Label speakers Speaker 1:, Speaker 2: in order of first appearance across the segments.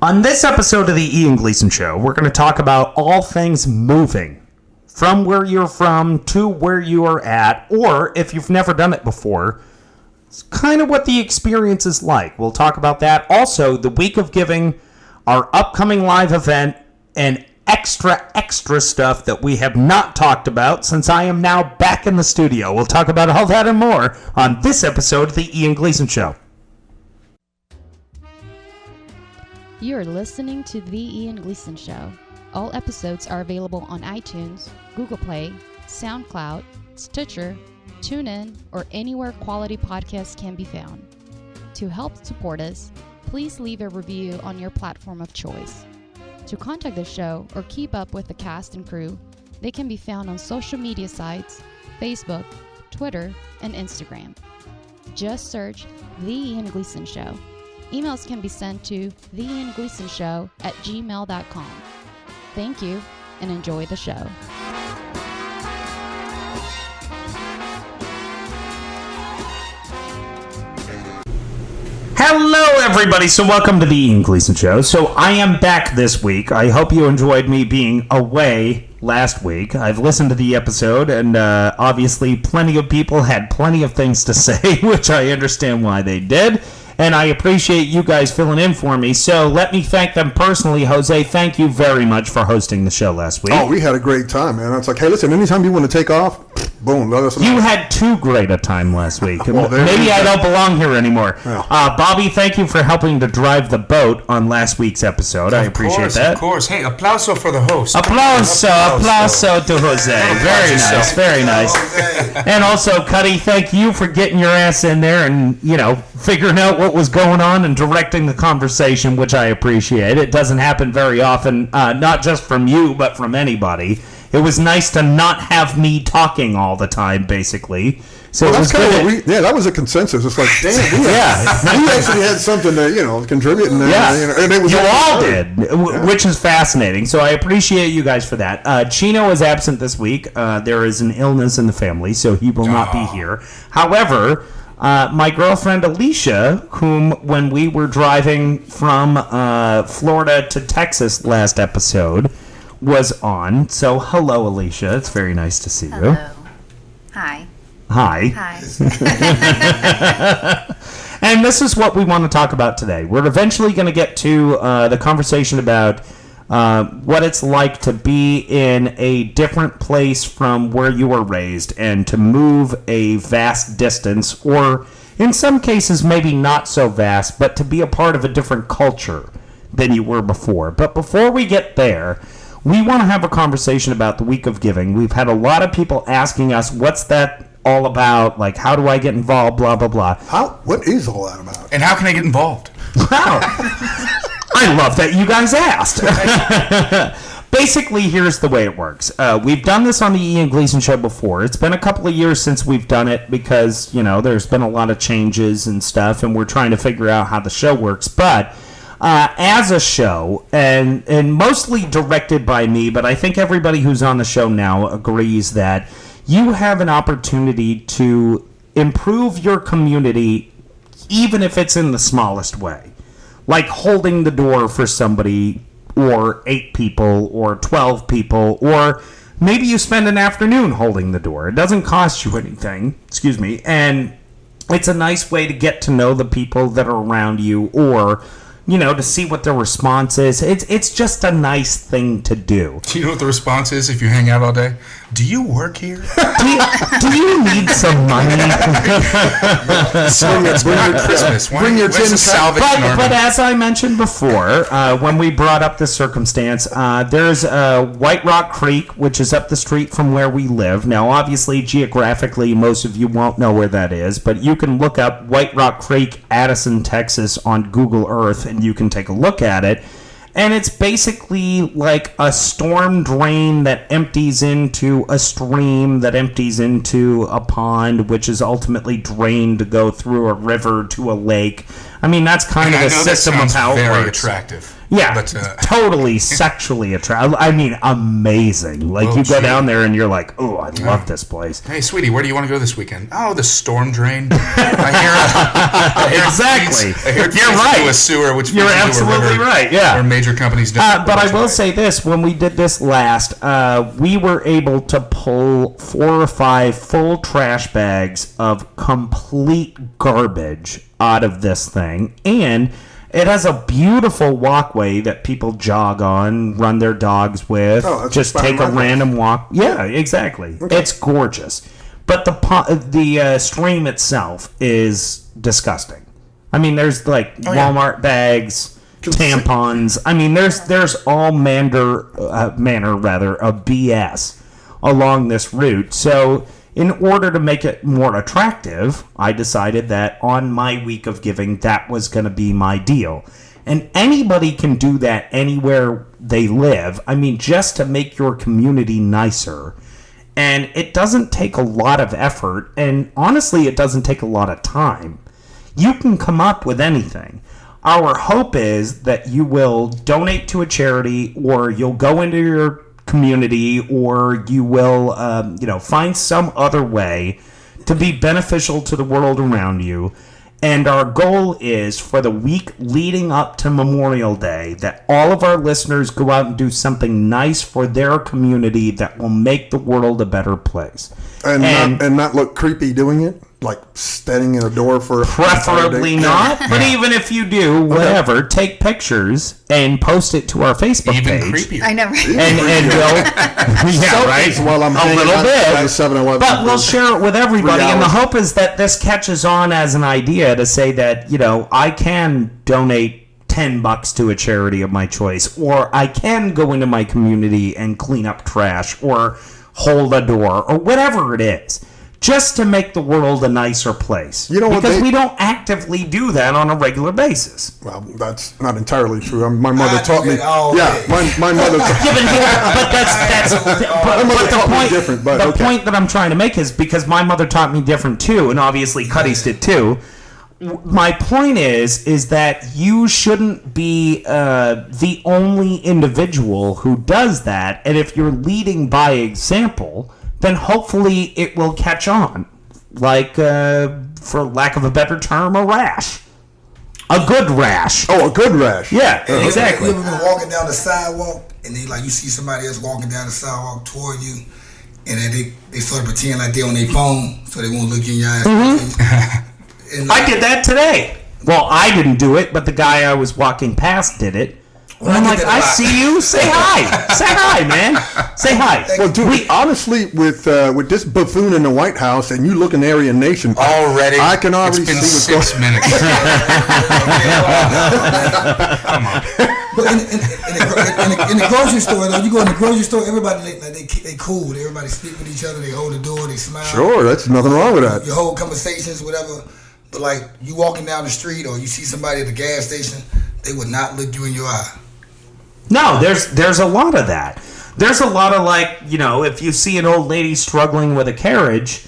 Speaker 1: On this episode of the Ian Gleason Show, we're going to talk about all things moving. From where you're from to where you are at, or if you've never done it before, it's kind of what the experience is like. We'll talk about that. Also, the Week of Giving, our upcoming live event, and extra stuff that we have not talked about since I am now back in the studio. We'll talk about all that and more on this episode of the Ian Gleason Show.
Speaker 2: You're listening to The Ian Gleason Show. All episodes are available on iTunes, Google Play, SoundCloud, Stitcher, TuneIn, or anywhere quality podcasts can be found. To help support us, please leave a review on your platform of choice. To contact the show or keep up with the cast and crew, they can be found on social media sites, Facebook, Twitter, and Instagram. Just search The Ian Gleason Show. Emails can be sent to theiangleasonshow@gmail.com. Thank you, and enjoy the show.
Speaker 1: Hello, everybody. So welcome to the Ian Gleason Show. So I am back this week. I hope you enjoyed me being away last week. I've listened to the episode, and obviously plenty of people had plenty of things to say, which I understand why they did. And I appreciate you guys filling in for me. So let me thank them personally. Jose, thank you very much for hosting the show last week.
Speaker 3: Oh, we had a great time, man. It's like, hey, listen, anytime you want to take off, boom, let us know.
Speaker 1: You had too great a time last week.
Speaker 3: Well,
Speaker 1: maybe I don't belong here anymore.
Speaker 3: Yeah.
Speaker 1: Bobby, thank you for helping to drive the boat on last week's episode. I appreciate that.
Speaker 4: Of course. Hey, applauso for the host.
Speaker 1: Applauso to Jose. Very nice, very nice. And also, Cuddy, thank you for getting your ass in there and, figuring out what was going on and directing the conversation, which I appreciate. It doesn't happen very often, not just from you, but from anybody. It was nice to not have me talking all the time, basically. So
Speaker 3: well, that's kind of what that was a consensus. It's like, damn, we actually had something to, contribute. And, and it was
Speaker 1: you all did, which is fascinating. So I appreciate you guys for that. Chino is absent this week. There is an illness in the family, so he will not be here. However, my girlfriend Alicia, whom when we were driving from Florida to Texas last episode, was on. So hello, Alicia. It's very nice to see you.
Speaker 5: Hello. Hi.
Speaker 1: And this is what we want to talk about today. We're eventually going to get to the conversation about what it's like to be in a different place from where you were raised and to move a vast distance, or in some cases maybe not so vast, but to be a part of a different culture than you were before. But before we get there, we want to have a conversation about the Week of Giving. We've had a lot of people asking us, what's that all about? Like, how do I get involved? Blah, blah, blah.
Speaker 3: What is all that about?
Speaker 4: And how can I get involved?
Speaker 1: Wow. I love that you guys asked. Basically, here's the way it works. We've done this on the Ian Gleason Show before. It's been a couple of years since we've done it because, there's been a lot of changes and stuff, and we're trying to figure out how the show works. But as a show, and mostly directed by me, but I think everybody who's on the show now agrees that you have an opportunity to improve your community, even if it's in the smallest way. Like holding the door for somebody, or 8 people, or 12 people, or maybe you spend an afternoon holding the door. It doesn't cost you anything, and it's a nice way to get to know the people that are around you, or to see what their response is. It's just a nice thing to do.
Speaker 4: Do you know what the response is if you hang out all day? Do you work here?
Speaker 1: Do you need some money?
Speaker 3: Bring your tin
Speaker 1: cup. But as I mentioned before, when we brought up this circumstance, there's White Rock Creek, which is up the street from where we live. Now, obviously, geographically, most of you won't know where that is, but you can look up White Rock Creek, Addison, Texas on Google Earth, and you can take a look at it. And it's basically like a storm drain that empties into a stream that empties into a pond, which is ultimately drained to go through a river to a lake. I mean, that's kind of the system of how it works.
Speaker 4: Very attractive.
Speaker 1: Yeah,
Speaker 4: But,
Speaker 1: totally sexually attractive. I mean, amazing. Like, you go down there and you're like, oh, I love this place.
Speaker 4: Hey, sweetie, where do you want to go this weekend? Oh, the storm drain. I hear
Speaker 1: Exactly.
Speaker 4: you're right. To a sewer, which
Speaker 1: you're
Speaker 4: feeds into a
Speaker 1: absolutely
Speaker 4: river,
Speaker 1: right. Yeah.
Speaker 4: Where major companies don't.
Speaker 1: But I will say this: when we did this last, we were able to pull 4 or 5 full trash bags of complete garbage out of this thing, and it has a beautiful walkway that people jog on, run their dogs with, just take a random walk. Yeah, exactly. Okay. It's gorgeous. But the stream itself is disgusting. I mean, there's like Walmart bags, tampons. I mean, there's all manner of BS along this route. So in order to make it more attractive, I decided that on my week of giving, that was going to be my deal. And anybody can do that anywhere they live. I mean, just to make your community nicer. And it doesn't take a lot of effort. And honestly, it doesn't take a lot of time. You can come up with anything. Our hope is that you will donate to a charity, or you'll go into your community, or you will find some other way to be beneficial to the world around you. And our goal is for the week leading up to Memorial Day that all of our listeners go out and do something nice for their community that will make the world a better place.
Speaker 3: And not look creepy doing it? Like standing in a door for
Speaker 1: preferably not, but even if you do, whatever, take pictures and post it to our Facebook page.
Speaker 4: Even creepier.
Speaker 5: I know, right?
Speaker 1: And we'll,
Speaker 3: right? While I'm
Speaker 1: a little bit, but we'll share it with everybody. And the hope is that this catches on as an idea to say that, I can donate $10 to a charity of my choice, or I can go into my community and clean up trash, or hold a door, or whatever it is, just to make the world a nicer place. Because we don't actively do that on a regular basis.
Speaker 3: Well, that's not entirely true. My mother taught me. My mother.
Speaker 1: The point that I'm trying to make is because my mother taught me different too, and obviously Cuddy's did too. My point is that you shouldn't be the only individual who does that, and if you're leading by example, then hopefully it will catch on. Like, for lack of a better term, a rash. A good rash.
Speaker 3: Oh, a good rash.
Speaker 1: Yeah, exactly.
Speaker 6: You ever been walking down the sidewalk, and then you see somebody else walking down the sidewalk toward you, and then they sort of pretend like they're on their phone, so they won't look in your eyes.
Speaker 1: Mm-hmm. I did that today. Well, I didn't do it, but the guy I was walking past did it. Well, I'm like, I see you. Say hi. Say hi, man. Say hi.
Speaker 3: Well, dude, honestly, with this buffoon in the White House and you look in Aryan Nation, I can already see what's going on.
Speaker 4: 6 minutes. Come on.
Speaker 6: But in the grocery store, though, you go in the grocery store, everybody they cool. Everybody speak with each other. They hold the door. They smile.
Speaker 3: Sure, that's nothing wrong with that.
Speaker 6: You hold conversations, whatever. But like you walking down the street or you see somebody at the gas station, they would not look you in your eye.
Speaker 1: No, there's a lot of that. There's a lot of like, if you see an old lady struggling with a carriage,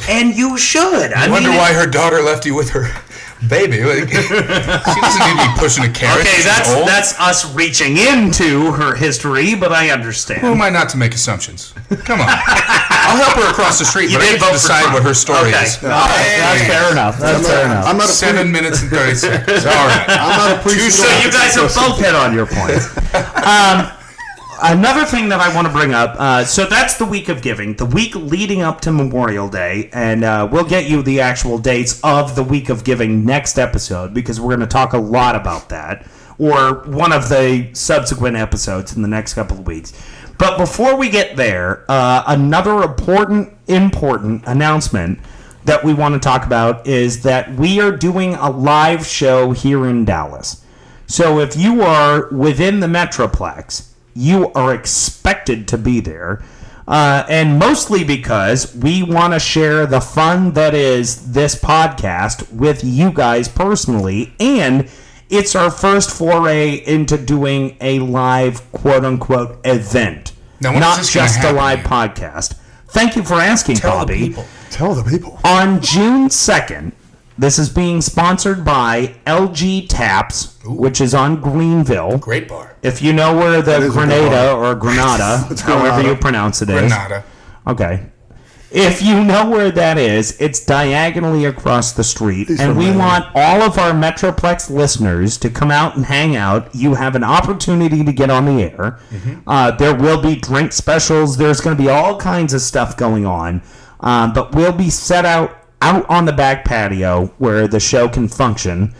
Speaker 1: and you should.
Speaker 4: I wonder why her daughter left you with her baby. She doesn't need to be pushing a carriage.
Speaker 1: Okay, that's us reaching into her history, but I understand.
Speaker 4: Who am I not to make assumptions? Come on. I'll help her across the street, but I get to decide what her story is.
Speaker 1: That's fair enough. That's fair enough.
Speaker 3: I'm not
Speaker 4: 7 minutes and 30 seconds. All right.
Speaker 3: I'm not a priest.
Speaker 1: So you guys have both hit on your points. Another thing that I want to bring up, so that's the week of giving, the week leading up to Memorial Day, and we'll get you the actual dates of the week of giving next episode, because we're going to talk a lot about that, or one of the subsequent episodes in the next couple of weeks. But before we get there, another important announcement that we want to talk about is that we are doing a live show here in Dallas. So if you are within the Metroplex, you are expected to be there, and mostly because we want to share the fun that is this podcast with you guys personally, and it's our first foray into doing a live quote-unquote event,
Speaker 4: now,
Speaker 1: not just a live podcast. Thank you for asking, Bobby.
Speaker 3: Tell the people.
Speaker 1: On June 2nd, This is being sponsored by LG Taps, which is on Greenville.
Speaker 4: Great bar.
Speaker 1: If you know where the Grenada or Granada,
Speaker 3: It's
Speaker 1: however
Speaker 3: Granada.
Speaker 1: you pronounce it is.
Speaker 4: Granada.
Speaker 1: Okay. If you know where that is, it's diagonally across the street.
Speaker 3: These
Speaker 1: And
Speaker 3: are
Speaker 1: we
Speaker 3: amazing.
Speaker 1: want all of our Metroplex listeners to come out and hang out. You have an opportunity to get on the air. There will be drink specials. There's going to be all kinds of stuff going on. But we'll be set out on the back patio where the show can function.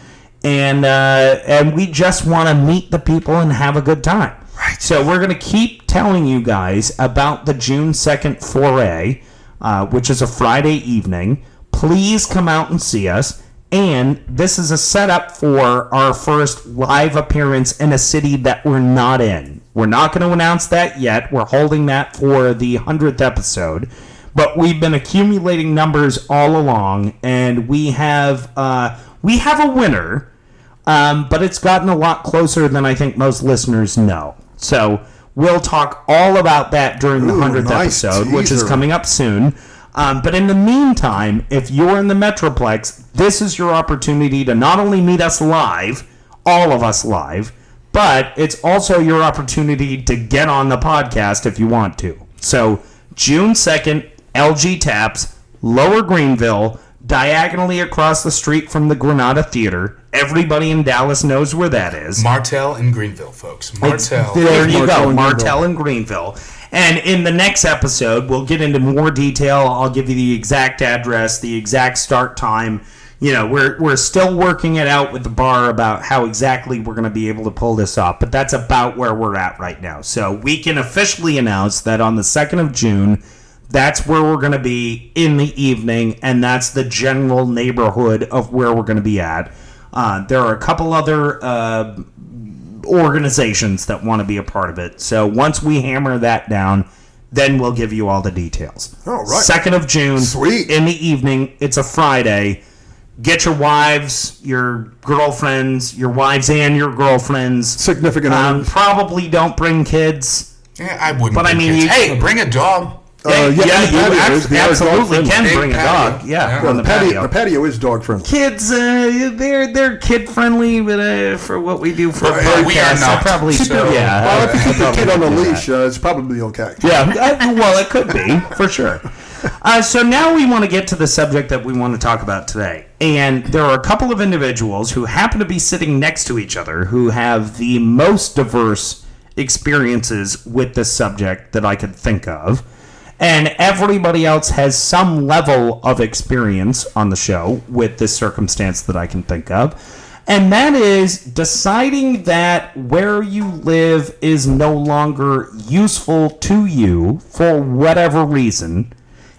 Speaker 1: And we just want to meet the people and have a good time. Right. So we're going to keep telling you guys about the June 2nd foray, which is a Friday evening. Please come out and see us. And this is a setup for our first live appearance in a city that we're not in. We're not going to announce that yet. We're holding that for the 100th episode. But we've been accumulating numbers all along, and we have a winner, but it's gotten a lot closer than I think most listeners know. So we'll talk all about that during the 100th
Speaker 3: nice
Speaker 1: episode, which is
Speaker 3: teaser.
Speaker 1: coming up soon. But in the meantime, if you're in the Metroplex, this is your opportunity to not only meet us live, all of us live, but it's also your opportunity to get on the podcast if you want to. So June 2nd, LG Taps, Lower Greenville, diagonally across the street from the Granada Theater. Everybody in Dallas knows where that is.
Speaker 4: Martell and Greenville, folks. Martell.
Speaker 1: There you
Speaker 3: Martell
Speaker 1: go,
Speaker 3: and
Speaker 1: Martell and Greenville. And in the next episode, we'll get into more detail. I'll give you the exact address, the exact start time. You know, we're still working it out with the bar about how exactly we're going to be able to pull this off, but that's about where we're at right now. So we can officially announce that on the 2nd of June, that's where we're going to be in the evening, and that's the general neighborhood of where we're going to be at. There are a couple other organizations that want to be a part of it. So once we hammer that down, then we'll give you all the details.
Speaker 3: All right.
Speaker 1: 2nd of June,
Speaker 3: Sweet.
Speaker 1: in the evening. It's a Friday. Get your wives, your girlfriends, your wives and your girlfriends.
Speaker 3: Significant others.
Speaker 1: Probably don't bring kids.
Speaker 4: Yeah, I wouldn't.
Speaker 1: But I
Speaker 4: bring
Speaker 1: mean,
Speaker 4: kids.
Speaker 1: you-
Speaker 4: Hey, bring a dog.
Speaker 1: Yeah,
Speaker 3: the
Speaker 1: you
Speaker 3: patio is- the other dog
Speaker 1: absolutely
Speaker 3: friendly.
Speaker 1: can
Speaker 4: Big
Speaker 1: bring a
Speaker 4: patio.
Speaker 1: dog. Yeah,
Speaker 4: Yeah.
Speaker 1: on the patio.
Speaker 3: The patio is dog friendly.
Speaker 1: Kids, they're kid friendly, but for what we do for a
Speaker 4: But we are
Speaker 1: podcast, I
Speaker 4: not.
Speaker 1: probably should.
Speaker 4: So-
Speaker 1: Yeah,
Speaker 3: Well, if you keep the kid on a
Speaker 1: do that.
Speaker 3: leash, it's probably okay.
Speaker 1: Yeah, well, it could be, for sure. So now we want to get to the subject that we want to talk about today. And there are a couple of individuals who happen to be sitting next to each other who have the most diverse experiences with this subject that I could think of. And everybody else has some level of experience on the show with this circumstance that I can think of. And that is deciding that where you live is no longer useful to you for whatever reason,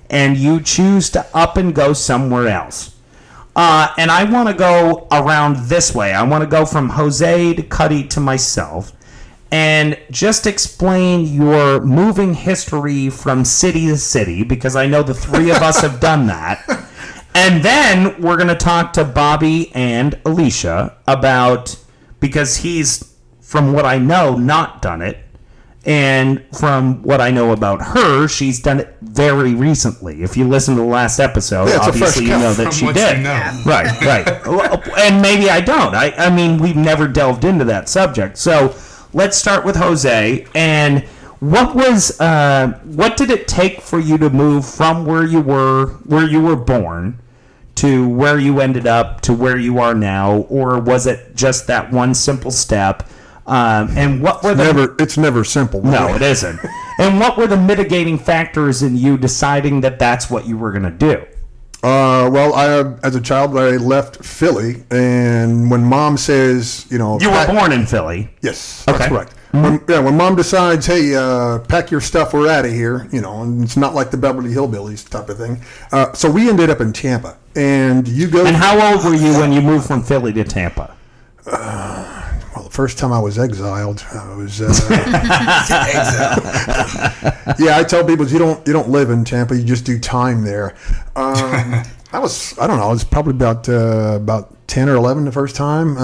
Speaker 1: and you choose to up and go somewhere else. And I want to go around this way. I want to go from Jose to Cuddy to myself and just explain your moving history from city to city, because I know the three of us have done that. And then we're going to talk to Bobby and Alicia about, because he's, from what I know, not done it. And from what I know about her, she's done it very recently. If you listen to the last episode,
Speaker 3: Yeah, it's a fresh
Speaker 1: obviously you
Speaker 3: cut
Speaker 1: know that
Speaker 4: from
Speaker 1: she
Speaker 4: what
Speaker 1: did.
Speaker 4: you know.
Speaker 1: Right, right. Well, and maybe I don't. I mean, we've never delved into that subject. So let's start with Jose. And what did it take for you to move from where you were born, to where you ended up, to where you are now? Or was it just that one simple step? And what were
Speaker 3: It's never simple.
Speaker 1: No, it isn't. And what were the mitigating factors in you deciding that that's what you were going to do?
Speaker 3: Well, as a child, I left Philly, and when Mom says,
Speaker 1: You were born in Philly.
Speaker 3: Yes,
Speaker 1: Okay.
Speaker 3: that's correct. When Mom decides, hey, pack your stuff, we're out of here, and it's not like the Beverly Hillbillies type of thing. So we ended up in Tampa, and you go.
Speaker 1: And how old were you when you moved from Philly to Tampa?
Speaker 3: Well, the first time I was exiled, I was. Yeah, I tell people you don't live in Tampa, you just do time there. I was probably about 10 or 11 the first time.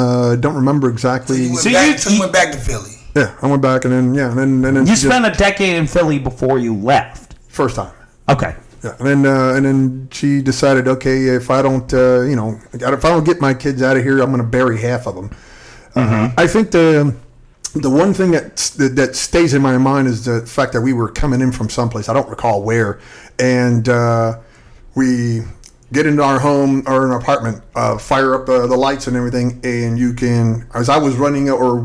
Speaker 3: Don't remember exactly.
Speaker 6: So you went back to Philly.
Speaker 3: Yeah, I went back and then
Speaker 1: You spent a decade in Philly before you left.
Speaker 3: first time.
Speaker 1: Okay.
Speaker 3: Yeah, and then she decided, okay, if I don't, if I don't get my kids out of here, I'm going to bury half of them. I think the one thing that stays in my mind is the fact that we were coming in from someplace, I don't recall where, and we get into our home or an apartment, fire up the lights and everything, and you can, as I was running, or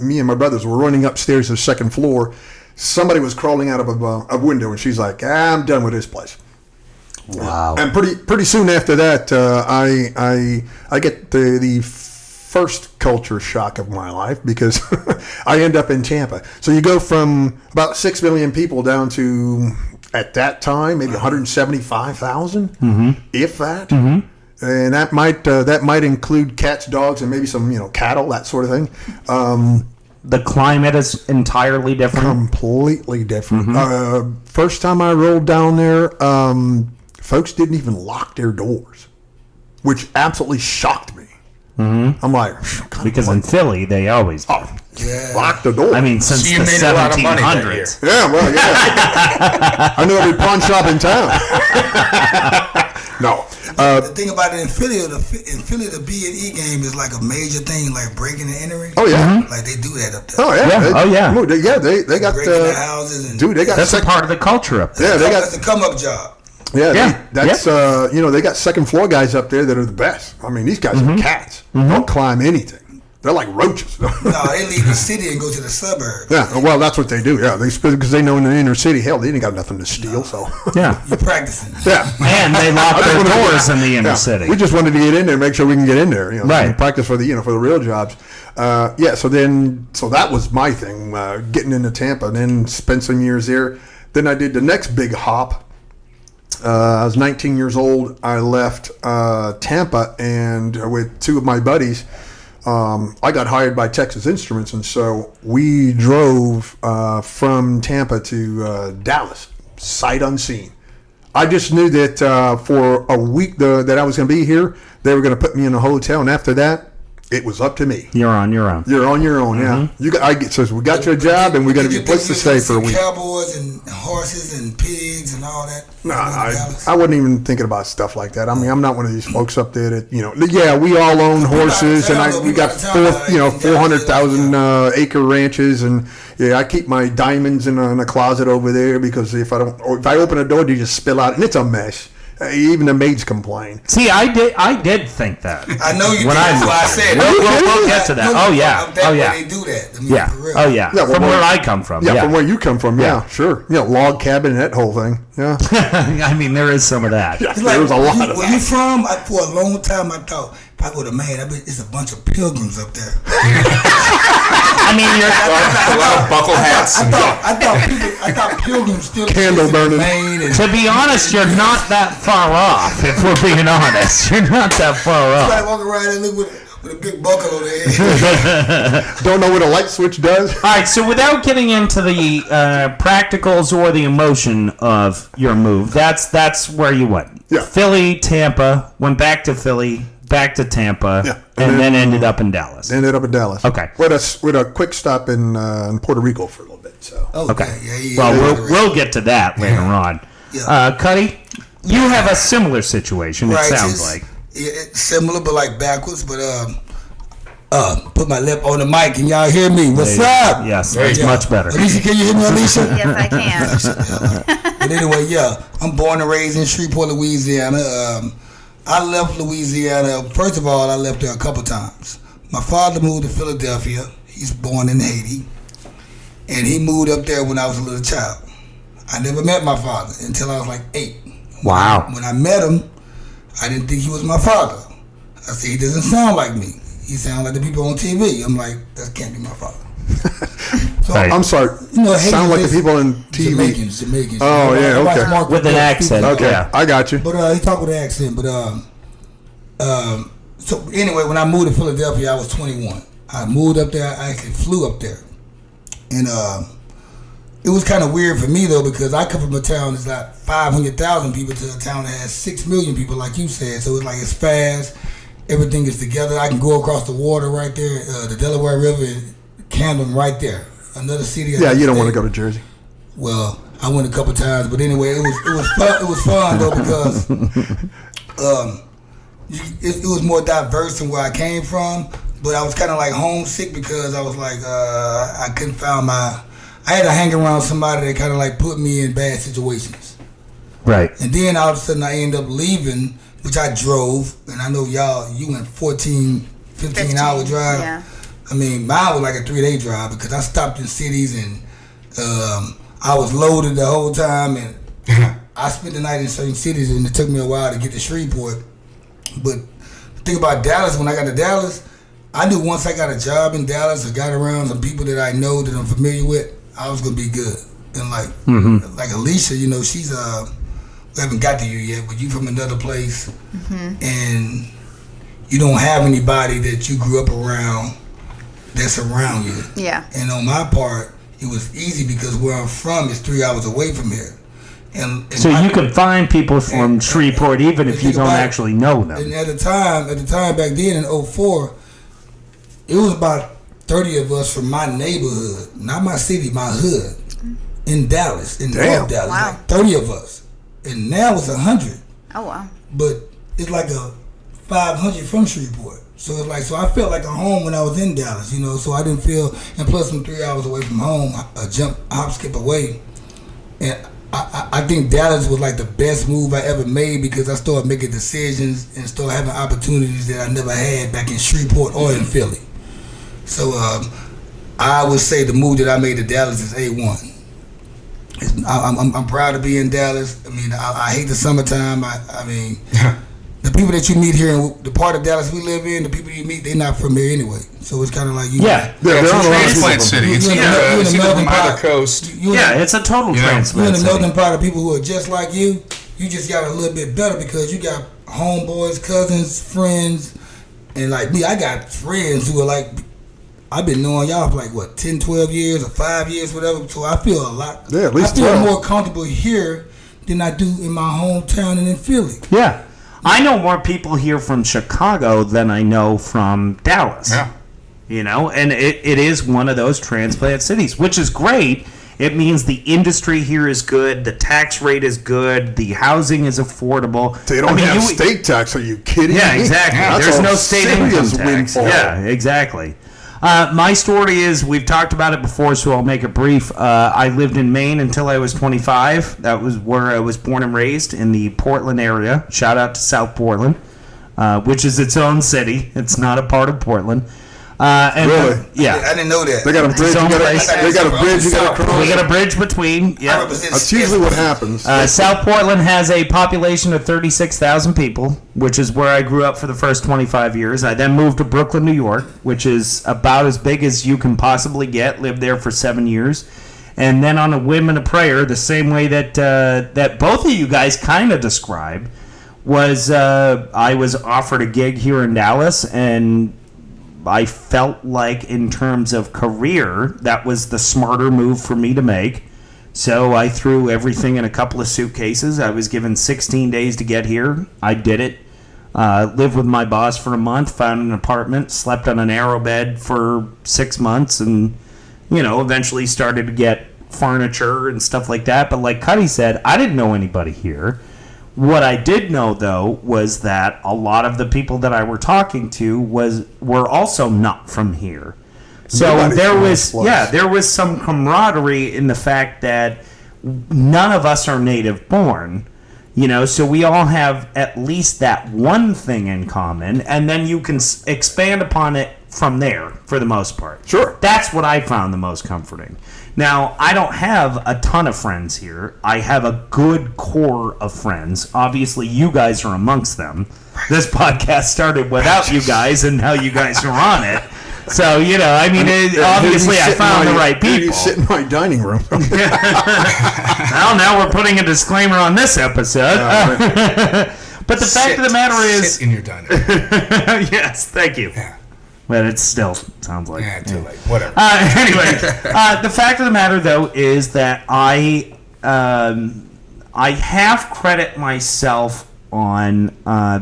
Speaker 3: me and my brothers were running upstairs to the second floor, somebody was crawling out of a window, and she's like, I'm done with this place.
Speaker 1: Wow.
Speaker 3: And pretty soon after that, I get the first culture shock of my life, because I end up in Tampa. So you go from about 6 million people down to, at that time, maybe 175,000, if that. And that might include cats, dogs, and maybe some cattle, that sort of thing.
Speaker 1: The climate is entirely different.
Speaker 3: Completely different. First time I rolled down there, folks didn't even lock their doors, which absolutely shocked me. I'm like,
Speaker 1: because in Philly they always do.
Speaker 3: Lock the door.
Speaker 1: I mean, since
Speaker 4: So you
Speaker 1: the
Speaker 4: made a lot of money that
Speaker 1: 1700s.
Speaker 3: Yeah, well, yeah. I knew every pawn shop in town. No.
Speaker 6: The thing about it in Philly, the B&E game is like a major thing, like breaking and entering.
Speaker 3: Oh, yeah.
Speaker 6: Like they do that up there.
Speaker 3: Oh, yeah.
Speaker 1: Yeah,
Speaker 3: They got
Speaker 6: Breaking the houses and
Speaker 3: dude, they got
Speaker 1: That's a part of the culture up there.
Speaker 3: Yeah, they got
Speaker 6: that's a come up job.
Speaker 3: they got second floor guys up there that are the best. I mean, these guys are cats. Don't climb anything. They're like roaches.
Speaker 6: No, they leave the city and go to the suburbs.
Speaker 3: Yeah, well, that's what they do. Yeah, because they know in the inner city, hell, they ain't got nothing to steal. So
Speaker 1: Yeah.
Speaker 6: You're practicing.
Speaker 3: yeah.
Speaker 1: And they lock their doors in the inner city.
Speaker 3: We just wanted to get in there, make sure we can get in there.
Speaker 1: Right.
Speaker 3: Practice for the for the real jobs. So that was my thing, getting into Tampa, and then spent some years there. Then I did the next big hop. I was 19 years old. I left Tampa, and with two of my buddies, I got hired by Texas Instruments, and so we drove from Tampa to Dallas, sight unseen. I just knew that for a week that I was going to be here, they were going to put me in a hotel, and after that, it was up to me.
Speaker 1: You're on your own.
Speaker 3: You're on your own, yeah. We got you a job, and we got to be a place to stay for a week.
Speaker 6: Cowboys and horses and pigs and all that.
Speaker 3: No, I wasn't even thinking about stuff like that. I mean, I'm not one of these folks up there that Yeah, we all own horses, and we got 400,000 acre ranches, and yeah, I keep my diamonds in a closet over there, because if I open a door, they just spill out, and it's a mess. Even the maids complain.
Speaker 1: See, I did think that.
Speaker 6: I know you did.
Speaker 1: When
Speaker 6: That's why I said
Speaker 1: we'll get to that. Oh yeah.
Speaker 6: They do that. I mean,
Speaker 1: Yeah.
Speaker 6: for real.
Speaker 1: Oh yeah.
Speaker 3: Yeah, well,
Speaker 1: From where I come from.
Speaker 3: Yeah,
Speaker 1: Yeah.
Speaker 3: from where you come from. Yeah, sure. Log cabin, that whole thing. Yeah.
Speaker 1: I mean, there is some of that.
Speaker 3: Yeah,
Speaker 6: It's
Speaker 3: there was a lot of
Speaker 6: where
Speaker 3: that.
Speaker 6: you from? For a long time, I thought if I go to Maine, it's a bunch of pilgrims up there.
Speaker 1: I mean, you're.
Speaker 4: A lot of buckle hats.
Speaker 6: I thought pilgrims still
Speaker 3: Candle
Speaker 6: existed in
Speaker 3: burning.
Speaker 6: Maine and
Speaker 1: To be honest, you're not that far off. If we're being honest, you're not that far
Speaker 6: I
Speaker 1: off.
Speaker 6: walk around and look with a big buckle on their head.
Speaker 3: Don't know what a light switch does.
Speaker 1: All right, so without getting into the practicals or the emotion of your move, that's where you went.
Speaker 3: Yeah.
Speaker 1: Philly, Tampa, went back to Philly, back to Tampa,
Speaker 3: Yeah.
Speaker 1: and then ended up in Dallas.
Speaker 3: Ended up in Dallas.
Speaker 1: Okay.
Speaker 3: With a quick stop in Puerto Rico for a little bit. So.
Speaker 1: Okay.
Speaker 6: Yeah,
Speaker 1: Well, we'll get to that later on.
Speaker 6: Yeah.
Speaker 1: Cuddy, you have a similar situation, it sounds
Speaker 6: it's-
Speaker 1: like.
Speaker 6: It's similar, but like backwards. But put my lip on the mic. Can y'all hear me? What's up?
Speaker 1: Yes, it's much better.
Speaker 6: Alicia, can you hear me, Alicia?
Speaker 5: Yes, I can.
Speaker 6: But anyway, yeah, I'm born and raised in Shreveport, Louisiana. I left Louisiana. First of all, I left there a couple times. My father moved to Philadelphia. He's born in Haiti, and he moved up there when I was a little child. I never met my father until I was like 8.
Speaker 1: Wow.
Speaker 6: When I met him, I didn't think he was my father. I said, he doesn't sound like me. He sounds like the people on TV. I'm like, that can't be my father. So,
Speaker 1: Right.
Speaker 3: I'm sorry.
Speaker 6: Haiti
Speaker 3: Sound like the
Speaker 6: is
Speaker 3: people on TV.
Speaker 6: Jamaicans.
Speaker 3: Oh, yeah,
Speaker 6: Everybody's
Speaker 3: okay.
Speaker 6: marked
Speaker 1: With an
Speaker 6: their
Speaker 1: accent.
Speaker 6: feet.
Speaker 3: Okay,
Speaker 1: Yeah.
Speaker 3: I got you.
Speaker 6: But he talked with an accent. But so anyway, when I moved to Philadelphia, I was 21. I moved up there. I actually flew up there, and it was kind of weird for me though, because I come from a town that's like 500,000 people to a town that has 6 million people, like you said. So it's like it's fast. Everything is together. I can go across the water right there, the Delaware River, and Camden right there. Another city.
Speaker 3: Yeah, you don't want to go to Jersey.
Speaker 6: Well, I went a couple times, but anyway, it was fun. It was fun though because it was more diverse than where I came from. But I was kind of like homesick because I was like I couldn't find I had to hang around somebody that kind of like put me in bad situations.
Speaker 1: Right.
Speaker 6: And then all of a sudden I ended up leaving, which I drove, and I know you went 15 hour drive.
Speaker 5: Yeah.
Speaker 6: I mean, mine was like a 3-day drive because I stopped in cities and I was loaded the whole time, and I spent the night in certain cities, and it took me a while to get to Shreveport. But the thing about Dallas, when I got to Dallas, I knew once I got a job in Dallas, I got around some people that I know that I'm familiar with, I was gonna be good. And like Alicia, you know, she's we haven't got to you yet, but you from another place, and you don't have anybody that you grew up around that's around you.
Speaker 5: Yeah.
Speaker 6: And on my part, it was easy because where I'm from is 3 hours away from here. And
Speaker 1: So you can find people from Shreveport even if you don't actually know them.
Speaker 6: And at the time back then in 2004, it was about 30 of us from my neighborhood, not my city, my hood, in Dallas, in North Dallas.
Speaker 5: Wow.
Speaker 6: Like 30 of us. And now it's 100.
Speaker 5: Oh, wow.
Speaker 6: But it's like a 500 from Shreveport. So it's like, so I felt like a home when I was in Dallas, you know, so I didn't feel, and plus I'm 3 hours away from home, a hop, skip away. And I think Dallas was like the best move I ever made because I started making decisions and started having opportunities that I never had back in Shreveport or in Philly. So I would say the move that I made to Dallas is A1. I'm proud to be in Dallas. I mean, I hate the summertime. I mean, the people that you meet here in the part of Dallas we live in, the people you meet, they're not from here anyway. So it's kind of like you.
Speaker 1: Yeah.
Speaker 3: They're
Speaker 4: It's a
Speaker 3: on
Speaker 4: transplant city. It's
Speaker 6: you're in
Speaker 4: either
Speaker 6: the
Speaker 4: from
Speaker 6: northern
Speaker 4: either
Speaker 6: part.
Speaker 4: coast.
Speaker 1: It's a total
Speaker 6: You're
Speaker 1: transplant
Speaker 6: in the
Speaker 1: city.
Speaker 6: northern part of people who are just like you. You just got a little bit better because you got homeboys, cousins, friends, and like me, I got friends who are like, I've been knowing y'all for like what, 10, 12 years or 5 years, whatever. So I feel a lot.
Speaker 3: Yeah, at least
Speaker 6: I feel
Speaker 3: 12.
Speaker 6: more comfortable here than I do in my hometown and in Philly.
Speaker 1: Yeah. I know more people here from Chicago than I know from Dallas.
Speaker 4: Yeah.
Speaker 1: You know, and it is one of those transplant cities, which is great. It means the industry here is good, the tax rate is good, the housing is affordable.
Speaker 3: They don't have state tax. Are you kidding
Speaker 1: Yeah,
Speaker 3: me?
Speaker 1: exactly.
Speaker 3: That's
Speaker 1: There's
Speaker 3: a
Speaker 1: no state income
Speaker 3: serious
Speaker 1: tax.
Speaker 3: windfall.
Speaker 1: Yeah, exactly. My story is, we've talked about it before, so I'll make it brief. I lived in Maine until I was 25. That was where I was born and raised, in the Portland area. Shout out to South Portland, which is its own city. It's not a part of Portland.
Speaker 3: Really?
Speaker 1: Yeah.
Speaker 6: I didn't know that.
Speaker 3: They got a bridge. They got a bridge. You got to cross.
Speaker 1: We got a bridge between.
Speaker 6: I
Speaker 1: Yeah.
Speaker 6: represent
Speaker 3: That's usually what happens.
Speaker 1: South Portland has a population of 36,000 people, which is where I grew up for the first 25 years. I then moved to Brooklyn, New York, which is about as big as you can possibly get. Lived there for 7 years. And then on a whim and a prayer, the same way that that both of you guys kind of described, was I was offered a gig here in Dallas, and I felt like in terms of career, that was the smarter move for me to make. So I threw everything in a couple of suitcases. I was given 16 days to get here. I did it. Lived with my boss for a month, found an apartment, slept on an arrow bed for 6 months, and, you know, eventually started to get furniture and stuff like that. But like Cuddy said, I didn't know anybody here. What I did know, though, was that a lot of the people that I were talking to were also not from here. So
Speaker 3: Nobody's
Speaker 1: there
Speaker 3: from
Speaker 1: was,
Speaker 3: this place.
Speaker 1: there was some camaraderie in the fact that none of us are native born, you know, so we all have at least that one thing in common, and then you can expand upon it from there for the most part.
Speaker 3: Sure.
Speaker 1: That's what I found the most comforting. Now, I don't have a ton of friends here. I have a good core of friends. Obviously, you guys are amongst them. This podcast started without you guys, and now you guys are on it. So, you know, I mean, obviously I found the right people.
Speaker 3: You sit in my dining room.
Speaker 1: Well, now we're putting a disclaimer on this episode. But the fact of the matter is...
Speaker 4: Sit in your dining room.
Speaker 1: Yes, thank you.
Speaker 4: Yeah.
Speaker 1: But it still sounds like...
Speaker 4: Yeah, too late. Whatever.
Speaker 1: Anyway, the fact of the matter, though, is that I half credit myself on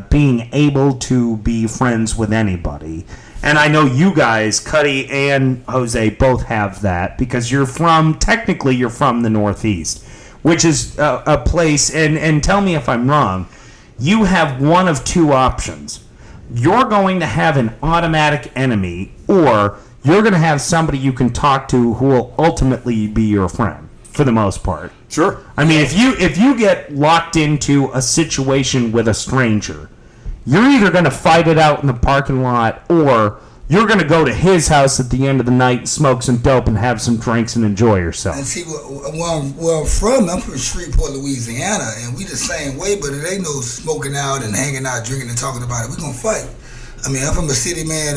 Speaker 1: being able to be friends with anybody. And I know you guys, Cuddy and Jose, both have that, because technically you're from the Northeast, which is a place, and tell me if I'm wrong, you have one of two options. You're going to have an automatic enemy, or you're going to have somebody you can talk to who will ultimately be your friend, for the most part.
Speaker 3: Sure.
Speaker 1: I mean, if you get locked into a situation with a stranger, you're either going to fight it out in the parking lot, or you're going to go to his house at the end of the night, smoke some dope, and have some drinks and enjoy yourself.
Speaker 6: And see, I'm from Shreveport, Louisiana, and we the same way, but it ain't no smoking out and hanging out, drinking and talking about it. We gonna fight. I mean, I'm from a city, man.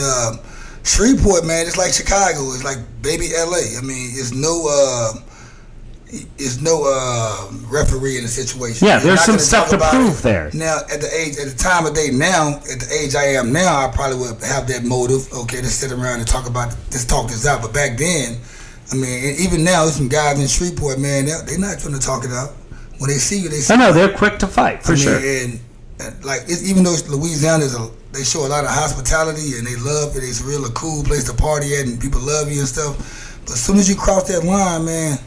Speaker 6: Shreveport, man, it's like Chicago. It's like baby LA. I mean, it's no referee in the situation.
Speaker 1: Yeah,
Speaker 6: You're
Speaker 1: there's
Speaker 6: not
Speaker 1: some
Speaker 6: gonna
Speaker 1: stuff
Speaker 6: talk
Speaker 1: to
Speaker 6: about
Speaker 1: prove
Speaker 6: it.
Speaker 1: there.
Speaker 6: Now, at the time of day now, at the age I am now, I probably would have that motive, okay, to sit around and talk this out. But back then, I mean, even now, there's some guys in Shreveport, man, they're not trying to talk it out. When they see you, they see
Speaker 1: I know, they're quick to fight, for sure.
Speaker 6: And like, even though Louisiana they show a lot of hospitality and they love it, it's a real cool place to party at and people love you and stuff. But as soon as you cross that line, man,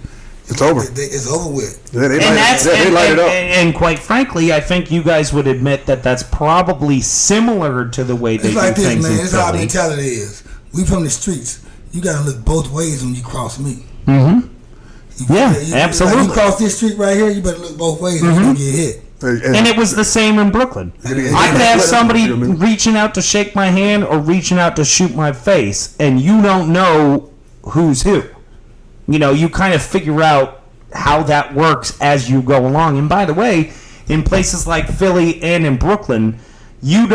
Speaker 3: it's over.
Speaker 6: It's over with.
Speaker 3: Yeah, they light it up.
Speaker 1: And quite frankly, I think you guys would admit that that's probably similar to the way they
Speaker 6: It's like
Speaker 1: do
Speaker 6: this,
Speaker 1: things
Speaker 6: man.
Speaker 1: in
Speaker 6: It's how our
Speaker 1: Philly.
Speaker 6: mentality is. We from the streets. You gotta look both ways when you cross me.
Speaker 1: Mm-hmm. Yeah, absolutely.
Speaker 6: Like you cross this street right here, you better look both ways or you're gonna get hit.
Speaker 1: And it was the same in Brooklyn. I could have somebody reaching out to shake my hand or reaching out to shoot my face, and you don't know who's who. You know, you kind of figure out how that works as you go along. And by the way, in places like Philly and in Brooklyn, you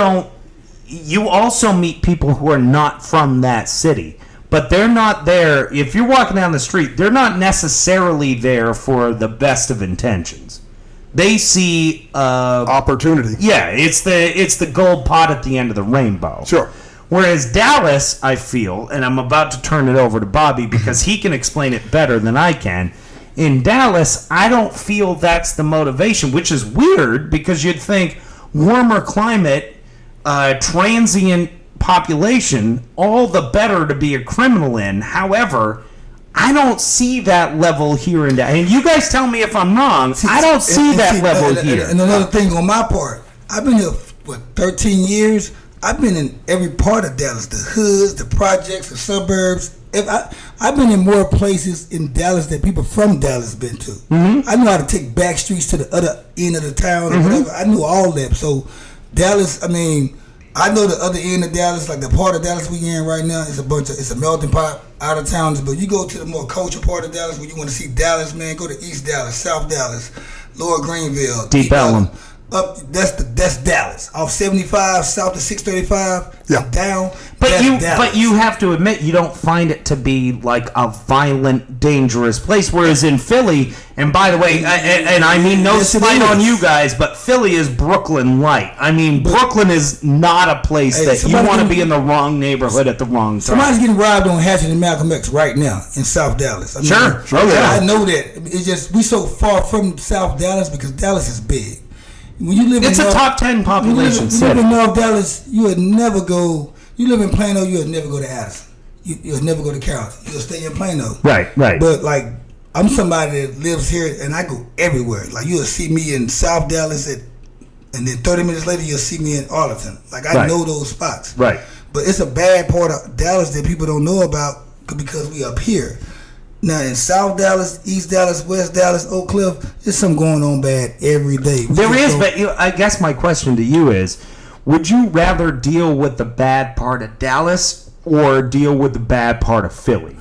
Speaker 1: also meet people who are not from that city. But they're not there. If you're walking down the street, they're not necessarily there for the best of intentions. They see
Speaker 3: opportunity.
Speaker 1: Yeah, it's the gold pot at the end of the rainbow.
Speaker 3: Sure.
Speaker 1: Whereas Dallas, I feel, and I'm about to turn it over to Bobby because he can explain it better than I can. In Dallas, I don't feel that's the motivation, which is weird because you'd think warmer climate, transient population, all the better to be a criminal in. However, I don't see that level here in Dallas. And you guys tell me if I'm wrong. I don't see that level here.
Speaker 6: And another thing on my part, I've been here, 13 years? I've been in every part of Dallas, the hoods, the projects, the suburbs. I've been in more places in Dallas than people from Dallas been to. Mm-hmm. I know how to take back streets to the other end of the town or whatever. I knew all that. So Dallas, I mean, I know the other end of Dallas, like the part of Dallas we in right now, it's a melting pot out of towns. But you go to the more culture part of Dallas where you want to see Dallas, man, go to East Dallas, South Dallas, Lower Greenville,
Speaker 1: Deep Ellum.
Speaker 6: Up, that's Dallas. Off 75, south to 635,
Speaker 3: yeah.
Speaker 6: Down.
Speaker 1: But you have to admit you don't find it to be like a violent, dangerous place. Whereas in Philly, and by the way, and I mean no slight on you guys, but Philly is Brooklyn light. I mean, Brooklyn is not a place that you want to be in the wrong neighborhood at the wrong time.
Speaker 6: Somebody's getting robbed on Hatchet and Malcolm X right now in South Dallas. I mean,
Speaker 1: sure.
Speaker 6: I know that. It's just we so far from South Dallas because Dallas is big. When you live
Speaker 1: it's a top 10 population city.
Speaker 6: You live in North Dallas, you would never go. You live in Plano, you would never go to Addison. You'll never go to Carrollton. You'll stay in Plano.
Speaker 1: Right.
Speaker 6: But like, I'm somebody that lives here, and I go everywhere. Like you'll see me in South Dallas, and then 30 minutes later you'll see me in Arlington. Like I know those spots.
Speaker 1: Right.
Speaker 6: But it's a bad part of Dallas that people don't know about because we up here. Now in South Dallas, East Dallas, West Dallas, Oak Cliff, there's something going on bad every day.
Speaker 1: There is, but I guess my question to you is, would you rather deal with the bad part of Dallas or deal with the bad part of Philly?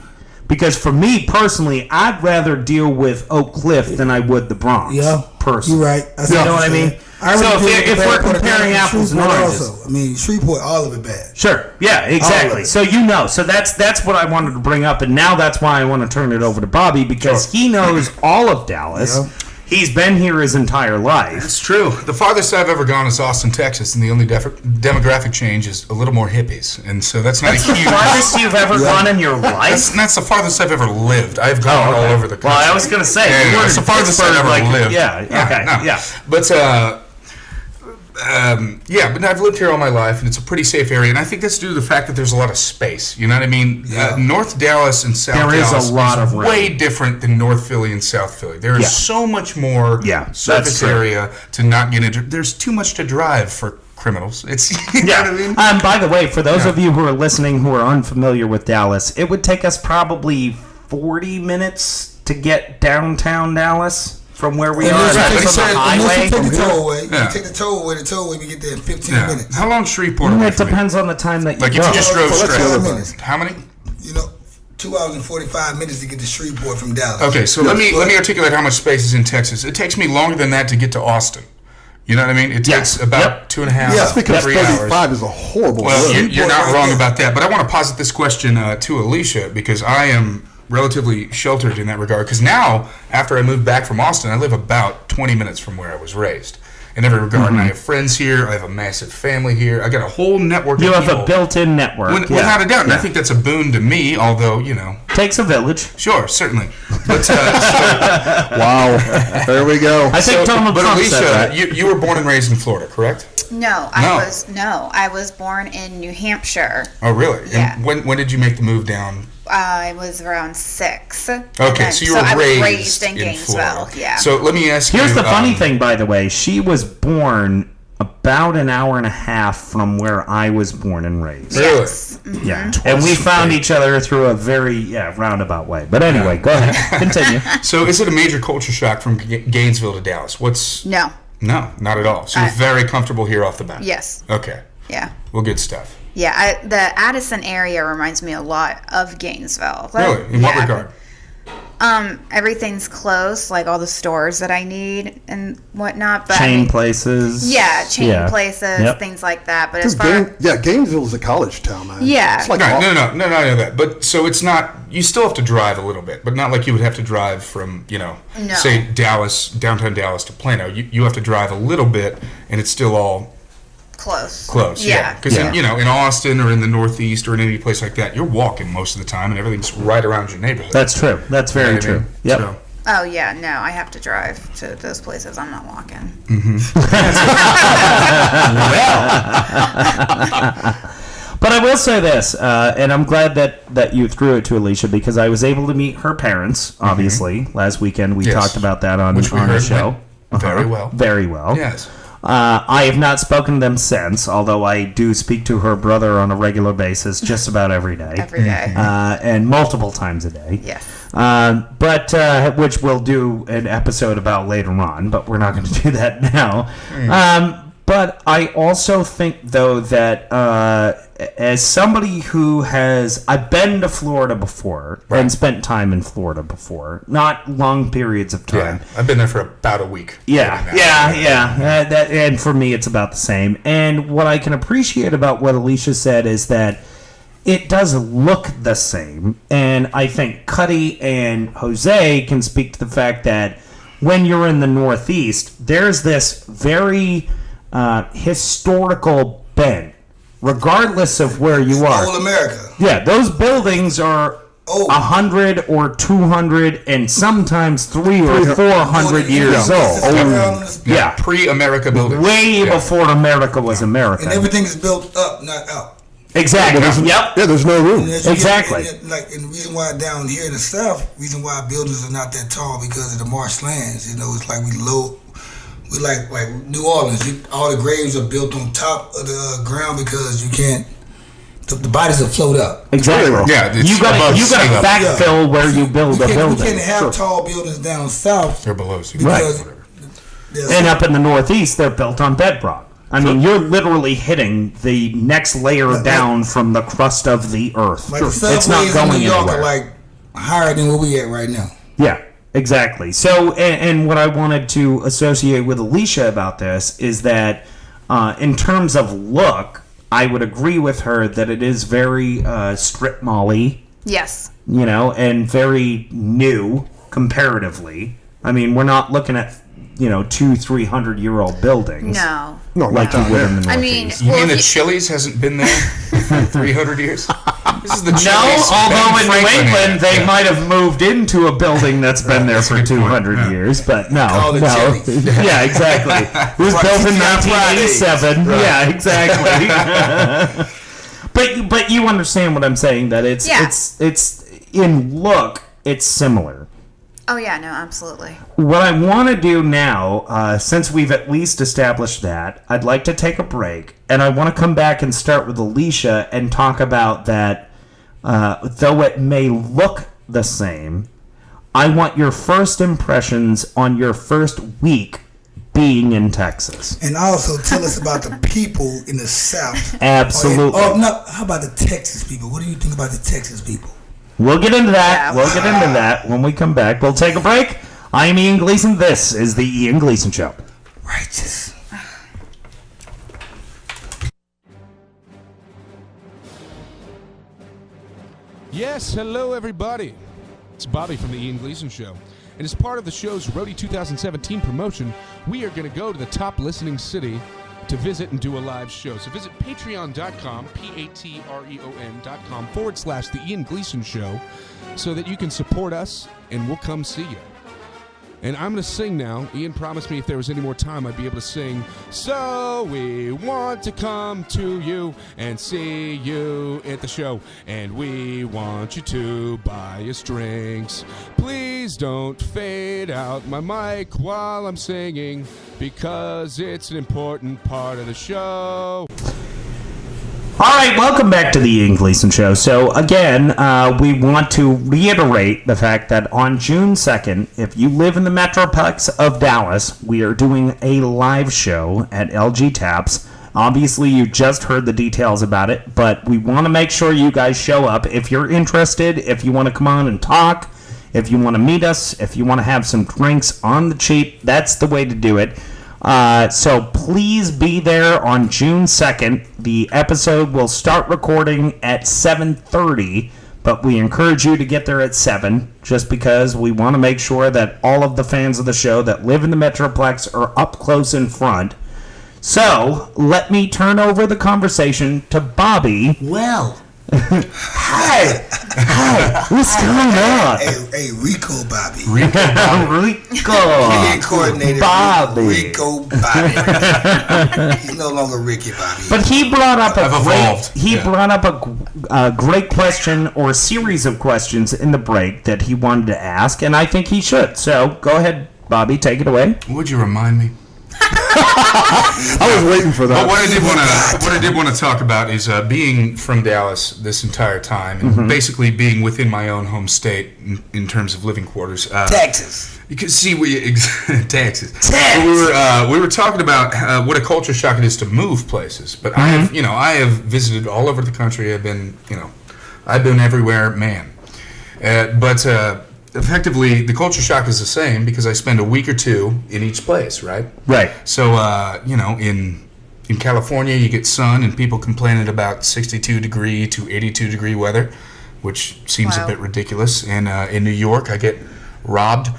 Speaker 1: Because for me personally, I'd rather deal with Oak Cliff than I would the Bronx.
Speaker 6: Yeah,
Speaker 1: personally.
Speaker 6: You're right.
Speaker 1: You know what I mean? So if we're comparing apples and oranges,
Speaker 6: also, I mean Shreveport, all of it bad.
Speaker 1: Sure. Yeah. Exactly. So you know. So that's what I wanted to bring up, and now that's why I want to turn it over to Bobby because he knows all of Dallas.
Speaker 6: Yeah.
Speaker 1: He's been here his entire life.
Speaker 4: It's true. The farthest I've ever gone is Austin, Texas, and the only demographic change is a little more hippies, and so that's not a huge.
Speaker 1: The farthest you've ever gone in your life?
Speaker 4: That's the farthest I've ever lived. I've gone all over the country.
Speaker 1: Well, I was going to say,
Speaker 4: that's the farthest I've ever lived.
Speaker 1: Yeah. Okay.
Speaker 4: No.
Speaker 1: Yeah.
Speaker 4: But Yeah, but I've lived here all my life, and it's a pretty safe area. And I think that's due to the fact that there's a lot of space. You know what I mean?
Speaker 6: Yeah.
Speaker 4: North Dallas and South
Speaker 1: There is
Speaker 4: Dallas
Speaker 1: a lot of room.
Speaker 4: way different than North Philly and South Philly. There is
Speaker 1: Yeah.
Speaker 4: so much more
Speaker 1: Yeah,
Speaker 4: surface
Speaker 1: that's true.
Speaker 4: area to not get into. There's too much to drive for criminals. It's you know what I mean?
Speaker 1: By the way, for those
Speaker 4: Yeah.
Speaker 1: of you who are listening who are unfamiliar with Dallas, it would take us probably 40 minutes to get downtown Dallas from where we are.
Speaker 6: Unless you
Speaker 1: That's
Speaker 6: take
Speaker 1: on the
Speaker 6: unless
Speaker 1: highway.
Speaker 6: you take the tollway.
Speaker 4: Yeah.
Speaker 6: You take the tollway, we get there in 15
Speaker 4: Yeah.
Speaker 6: minutes.
Speaker 4: How long Shreveport away
Speaker 1: It
Speaker 4: from you?
Speaker 1: depends on the time that you
Speaker 4: Like
Speaker 1: go.
Speaker 4: if you just drove
Speaker 3: Well, that's the other
Speaker 4: straight.
Speaker 6: minutes.
Speaker 4: How many?
Speaker 6: 2 hours and 45 minutes to get to Shreveport from Dallas.
Speaker 4: Okay, so let me articulate how much space is in Texas. It takes me longer than that to get to Austin. You know what I mean? It
Speaker 1: Yes.
Speaker 4: takes about
Speaker 1: Yep.
Speaker 4: 2.5,
Speaker 3: Yeah, that's because
Speaker 4: 3
Speaker 3: 35
Speaker 4: hours.
Speaker 3: is a horrible
Speaker 4: Well,
Speaker 3: road.
Speaker 4: you're not
Speaker 6: Right
Speaker 4: wrong
Speaker 6: there.
Speaker 4: about that, but I want to posit this question to Alicia because I am relatively sheltered in that regard. Because now, after I moved back from Austin, I live about 20 minutes from where I was raised. In every regard,
Speaker 1: Mm-hmm.
Speaker 4: and I have friends here. I have a massive family here. I got a whole network.
Speaker 1: You
Speaker 4: of
Speaker 1: have
Speaker 4: people.
Speaker 1: a built-in network. Yeah.
Speaker 4: Without a doubt, and I
Speaker 1: Yeah.
Speaker 4: think that's a boon to me. Although
Speaker 1: Takes a village.
Speaker 4: sure, certainly. But
Speaker 3: Wow. There we go.
Speaker 1: I think Donald
Speaker 4: but
Speaker 1: Trump said
Speaker 4: Alicia,
Speaker 1: that.
Speaker 4: you were born and raised in Florida, correct?
Speaker 5: No,
Speaker 4: No.
Speaker 5: I was born in New Hampshire.
Speaker 4: Oh, really?
Speaker 5: Yeah.
Speaker 4: And when did you make the move down?
Speaker 5: I was around 6.
Speaker 4: Okay, so you were
Speaker 5: I was
Speaker 4: raised,
Speaker 5: raised in Gainesville.
Speaker 4: Florida.
Speaker 5: Yeah.
Speaker 4: So let me ask you.
Speaker 1: Here's the funny thing, by the way. She was born about an hour and a half from where I was born and raised.
Speaker 4: Really?
Speaker 5: Yes.
Speaker 1: Yeah. And we found each other through a very roundabout way. But anyway, go ahead. Continue.
Speaker 4: So is it a major culture shock from Gainesville to Dallas?
Speaker 5: No.
Speaker 4: No, not at all. So you're very comfortable here off the bat.
Speaker 5: Yes.
Speaker 4: Okay.
Speaker 5: Yeah.
Speaker 4: Well, good stuff.
Speaker 5: Yeah. The Addison area reminds me a lot of Gainesville.
Speaker 4: Really? In what
Speaker 5: Yeah.
Speaker 4: regard?
Speaker 5: Everything's close, like all the stores that I need and whatnot. But
Speaker 1: Chain places.
Speaker 5: Yeah, chain
Speaker 1: Yeah.
Speaker 5: places,
Speaker 1: Yep.
Speaker 5: things like that. But as far
Speaker 3: Gainesville's a college town, man.
Speaker 5: Yeah.
Speaker 3: It's like
Speaker 4: No,
Speaker 3: all-
Speaker 4: no, I know that. But so it's not. You still have to drive a little bit, but not like you would have to drive from
Speaker 5: No.
Speaker 4: say Dallas, downtown Dallas to Plano. You have to drive a little bit, and it's still all close.
Speaker 5: Yeah.
Speaker 4: Because
Speaker 1: Yeah.
Speaker 4: in Austin or in the Northeast or in any place like that, you're walking most of the time, and everything's right around your neighborhood.
Speaker 1: That's true. That's very
Speaker 4: You know what I
Speaker 1: true.
Speaker 4: mean?
Speaker 1: Yep.
Speaker 4: So-
Speaker 5: Oh yeah, no, I have to drive to those places. I'm not walking.
Speaker 1: But I will say this, and I'm glad that you threw it to Alicia because I was able to meet her parents, obviously, last weekend. We
Speaker 4: Yes.
Speaker 1: talked about that on,
Speaker 4: Which we
Speaker 1: on the
Speaker 4: heard
Speaker 1: show.
Speaker 4: went very well.
Speaker 1: Very well.
Speaker 4: Yes.
Speaker 1: I have not spoken to them since, although I do speak to her brother on a regular basis just about every day.
Speaker 5: Every day.
Speaker 1: And multiple times a day.
Speaker 5: Yes.
Speaker 1: But which we'll do an episode about later on, but we're not going to do that now. But I also think, though, that as somebody who I've been to Florida before and spent time in Florida before, not long periods of time.
Speaker 4: Yeah. I've been there for about a week.
Speaker 1: Yeah. And for me, it's about the same. And what I can appreciate about what Alicia said is that it does look the same. And I think Cuddy and Jose can speak to the fact that when you're in the Northeast, there's this very historical bent, regardless of where you are.
Speaker 6: Old America.
Speaker 1: Yeah, those buildings are
Speaker 6: Oh.
Speaker 1: 100 or 200 and sometimes 300 or 400 years
Speaker 6: Yeah.
Speaker 1: old. Yeah.
Speaker 4: Pre-America buildings.
Speaker 1: Way
Speaker 4: Yeah.
Speaker 1: before America was America.
Speaker 6: And everything is built up, not out.
Speaker 1: Exactly. Yep.
Speaker 3: Yeah, there's no room.
Speaker 6: And as you
Speaker 1: Exactly.
Speaker 6: and the reason why down here in the South, reason why buildings are not that tall because of the marshlands. You know, it's like we like New Orleans. All the graves are built on top of the ground because you can't. The bodies will float up.
Speaker 1: Exactly.
Speaker 4: Yeah, it's
Speaker 1: you got
Speaker 4: above
Speaker 1: to
Speaker 4: sea level.
Speaker 1: backfill where you build a
Speaker 6: We
Speaker 1: building.
Speaker 6: can't have tall buildings down south
Speaker 4: They're below sea
Speaker 6: because
Speaker 4: level.
Speaker 6: there's-
Speaker 1: And up in the Northeast, they're built on bedrock. I mean, you're literally hitting the next layer down from the crust of the earth.
Speaker 6: like the
Speaker 1: It's not
Speaker 6: subways in
Speaker 1: going
Speaker 6: New York
Speaker 1: anywhere.
Speaker 6: are like higher than where we at right now.
Speaker 1: Yeah, exactly. So, and what I wanted to associate with Alicia about this is that in terms of look, I would agree with her that it is very strip mall-y,
Speaker 5: Yes.
Speaker 1: and very new comparatively. I mean, we're not looking at, 200-300-year-old buildings.
Speaker 5: No.
Speaker 3: No,
Speaker 1: Like
Speaker 3: not
Speaker 1: you would
Speaker 3: down
Speaker 1: in the
Speaker 3: there.
Speaker 5: I mean,
Speaker 1: Northeast.
Speaker 4: You
Speaker 5: well,
Speaker 4: mean
Speaker 5: if
Speaker 4: that Chili's hasn't been there for 300 years? This is the
Speaker 1: No,
Speaker 4: Chili's
Speaker 1: although
Speaker 4: Ben
Speaker 1: in New
Speaker 4: Franklin
Speaker 1: England
Speaker 4: era.
Speaker 1: they
Speaker 4: Yeah.
Speaker 1: might have moved into a building that's been there for 200
Speaker 4: Yeah.
Speaker 1: years, but no.
Speaker 6: Call it Chili's.
Speaker 1: Yeah, exactly. It was built in 1987. Yeah, exactly. But you understand what I'm saying, that it's in look, it's similar.
Speaker 5: Oh yeah, no, absolutely.
Speaker 1: What I want to do now, since we've at least established that, I'd like to take a break, and I want to come back and start with Alicia and talk about that. Though it may look the same, I want your first impressions on your first week being in Texas.
Speaker 6: And also tell us about the people in the South.
Speaker 1: Absolutely.
Speaker 6: Oh, no, how about the Texas people? What do you think about the Texas people?
Speaker 1: We'll get into that.
Speaker 5: Yeah.
Speaker 1: We'll get into that when we come back. We'll take a break. I'm Ian Gleason. This is the Ian Gleason Show.
Speaker 6: Righteous.
Speaker 7: Yes, hello everybody. It's Bobby from the Ian Gleason Show. And as part of the show's Roadie 2017 promotion, we are going to go to the top listening city to visit and do a live show. So visit patreon.com, patreon.com/the Ian Gleason Show, so that you can support us and we'll come see you. And I'm going to sing now. Ian promised me if there was any more time, I'd be able to sing. So we want to come to you and see you at the show. And we want you to buy us drinks. Please don't fade out my mic while I'm singing, because it's an important part of the show.
Speaker 1: All right, welcome back to the Ian Gleason Show. So again, we want to reiterate the fact that on June 2nd, if you live in the Metroplex of Dallas, we are doing a live show at LG Taps. Obviously, you just heard the details about it, but we want to make sure you guys show up. If you're interested, if you want to come on and talk, if you want to meet us, if you want to have some drinks on the cheap, that's the way to do it. So please be there on June 2nd. The episode will start recording at 7:30, but we encourage you to get there at 7, just because we want to make sure that all of the fans of the show that live in the Metroplex are up close in front. So let me turn over the conversation to Bobby.
Speaker 6: Well.
Speaker 1: Hi, what's going on?
Speaker 6: Hey, Rico Bobby.
Speaker 1: Rico.
Speaker 6: Coordinator
Speaker 1: Bobby.
Speaker 6: Rico Bobby. He's no longer Ricky Bobby.
Speaker 1: But he brought up
Speaker 4: I've evolved.
Speaker 1: brought up a great question, or a series of questions in the break that he wanted to ask, and I think he should. So go ahead, Bobby, take it away.
Speaker 4: Would you remind me?
Speaker 3: I was waiting for that.
Speaker 4: But what I did want to talk about is being from Dallas this entire time, and basically being within my own home state in terms of living quarters.
Speaker 6: Texas.
Speaker 4: You can see Texas. We were talking about what a culture shock it is to move places. But I have visited all over the country. I've been everywhere, man. But effectively, the culture shock is the same, because I spend a week or two in each place, right?
Speaker 1: Right.
Speaker 4: So, in California, you get sun and people complaining about 62 degree to 82 degree weather, which seems a bit ridiculous. And in New York, I get robbed.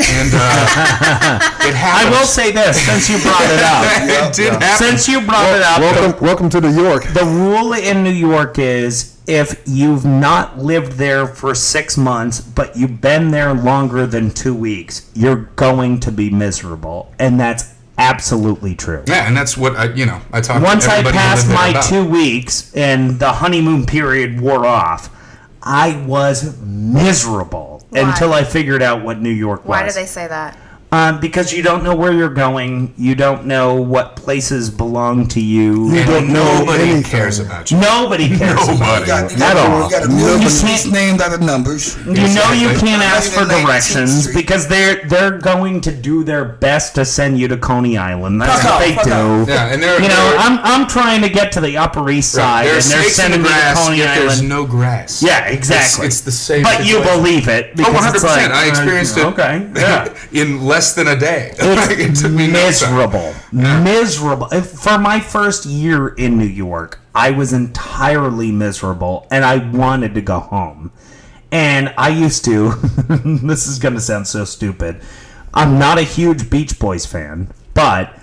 Speaker 4: And it happens.
Speaker 1: I will say this, since you brought it up.
Speaker 4: It did happen.
Speaker 1: Since you brought it up,
Speaker 3: Welcome to New York.
Speaker 1: the rule in New York is, if you've not lived there for 6 months, but you've been there longer than 2 weeks, you're going to be miserable. And that's absolutely true.
Speaker 4: Yeah, and that's what I talk
Speaker 1: Once
Speaker 4: to
Speaker 1: I
Speaker 4: everybody who
Speaker 1: passed
Speaker 4: lived there
Speaker 1: my
Speaker 4: about.
Speaker 1: 2 weeks and the honeymoon period wore off, I was miserable
Speaker 5: Why?
Speaker 1: until I figured out what New York was.
Speaker 5: Why do they say that?
Speaker 1: Because you don't know where you're going. You don't know what places belong to you.
Speaker 3: You don't know
Speaker 4: Nobody
Speaker 3: anything.
Speaker 4: cares about you.
Speaker 1: Nobody cares
Speaker 4: Nobody.
Speaker 1: about
Speaker 6: You got,
Speaker 1: you at all.
Speaker 6: You got a million
Speaker 1: You
Speaker 6: streets
Speaker 1: can't-
Speaker 6: named out of numbers.
Speaker 1: You know you can't ask for
Speaker 6: Not even 19th
Speaker 1: directions
Speaker 6: Street.
Speaker 1: because they're going to do their best to send you to Coney Island. That's
Speaker 6: Fuck
Speaker 1: what they
Speaker 6: off, fuck
Speaker 1: do.
Speaker 6: off.
Speaker 4: Yeah, and there,
Speaker 1: I'm trying to get to the Upper East Side,
Speaker 4: there are
Speaker 1: and they're
Speaker 4: snakes in
Speaker 1: sending
Speaker 4: the
Speaker 1: me to
Speaker 4: grass,
Speaker 1: Coney
Speaker 4: yet there's
Speaker 1: Island.
Speaker 4: no grass.
Speaker 1: Yeah, exactly.
Speaker 4: It's the same.
Speaker 1: But you
Speaker 4: situation.
Speaker 1: believe it because
Speaker 4: Oh, 100%.
Speaker 1: it's like,
Speaker 4: I experienced it.
Speaker 1: Okay, yeah.
Speaker 4: In less than a day.
Speaker 1: It's
Speaker 4: It took me no time.
Speaker 1: miserable. Miserable. For my first year in New York, I was entirely miserable, and I wanted to go home. And I used to, this is going to sound so stupid, I'm not a huge Beach Boys fan, but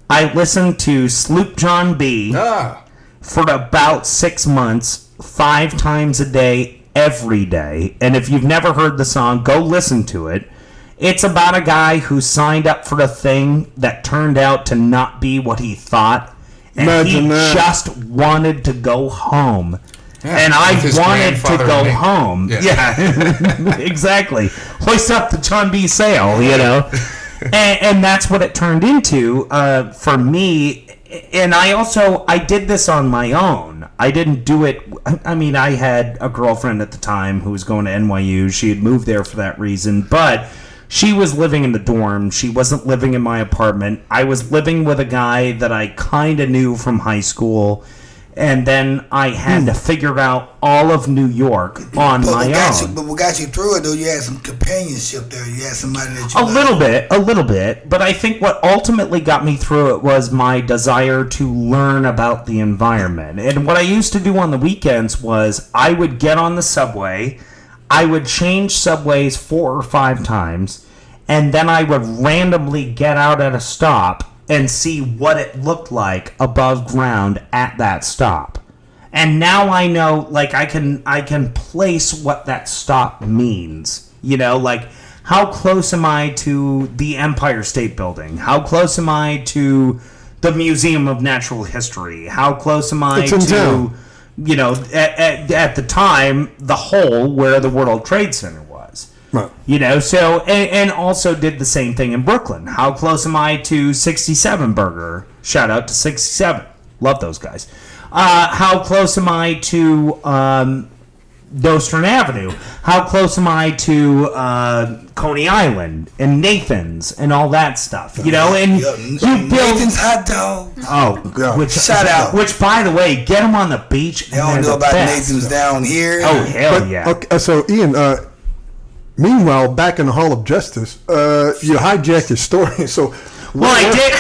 Speaker 1: I listened to Sloop John B.
Speaker 4: Ah,
Speaker 1: for about 6 months 5 times a day, every day. And if you've never heard the song, go listen to it. It's about a guy who signed up for a thing that turned out to not be what he thought. And
Speaker 3: Imagine
Speaker 1: he
Speaker 3: that.
Speaker 1: just wanted to go home.
Speaker 4: Yeah,
Speaker 1: and I
Speaker 4: with his
Speaker 1: wanted to
Speaker 4: grandfather
Speaker 1: go
Speaker 4: and me.
Speaker 1: home.
Speaker 4: Yeah.
Speaker 1: Yeah, exactly. Hoist up the John B. sail, you know. And that's what it turned into for me. And I did this on my own. I didn't do it. I mean, I had a girlfriend at the time who was going to NYU. She had moved there for that reason, but she was living in the dorm. She wasn't living in my apartment. I was living with a guy that I kind of knew from high school. And then I had to figure out all of New York on my own.
Speaker 6: But what got you through it, though, you had some companionship there. You had somebody that you
Speaker 1: A little bit. But I think what ultimately got me through it was my desire to learn about the environment. And what I used to do on the weekends was I would get on the subway, I would change subways 4 or 5 times, and then I would randomly get out at a stop and see what it looked like above ground at that stop. And now I know, like, I can place what that stop means. You know, like, how close am I to the Empire State Building? How close am I to the Museum of Natural History? How close am I
Speaker 3: It's in
Speaker 1: to,
Speaker 3: town.
Speaker 1: you know, at the time, the hole where the World Trade Center was?
Speaker 3: Right.
Speaker 1: You know, so, and also did the same thing in Brooklyn. How close am I to 67 Burger? Shout out to 67. Love those guys. How close am I to Dostern Avenue? How close am I to Coney Island and Nathan's and all that stuff? You know, and you build...
Speaker 6: Nathan's hot dog.
Speaker 1: Oh,
Speaker 3: Yeah.
Speaker 6: Shout out.
Speaker 1: Which, by the way, get them on the beach.
Speaker 6: They don't know about Nathan's down here.
Speaker 1: Oh, hell
Speaker 3: But,
Speaker 1: yeah.
Speaker 3: okay, so Ian, meanwhile, back in the Hall of Justice, you hijacked your story. So,
Speaker 1: Well, I did,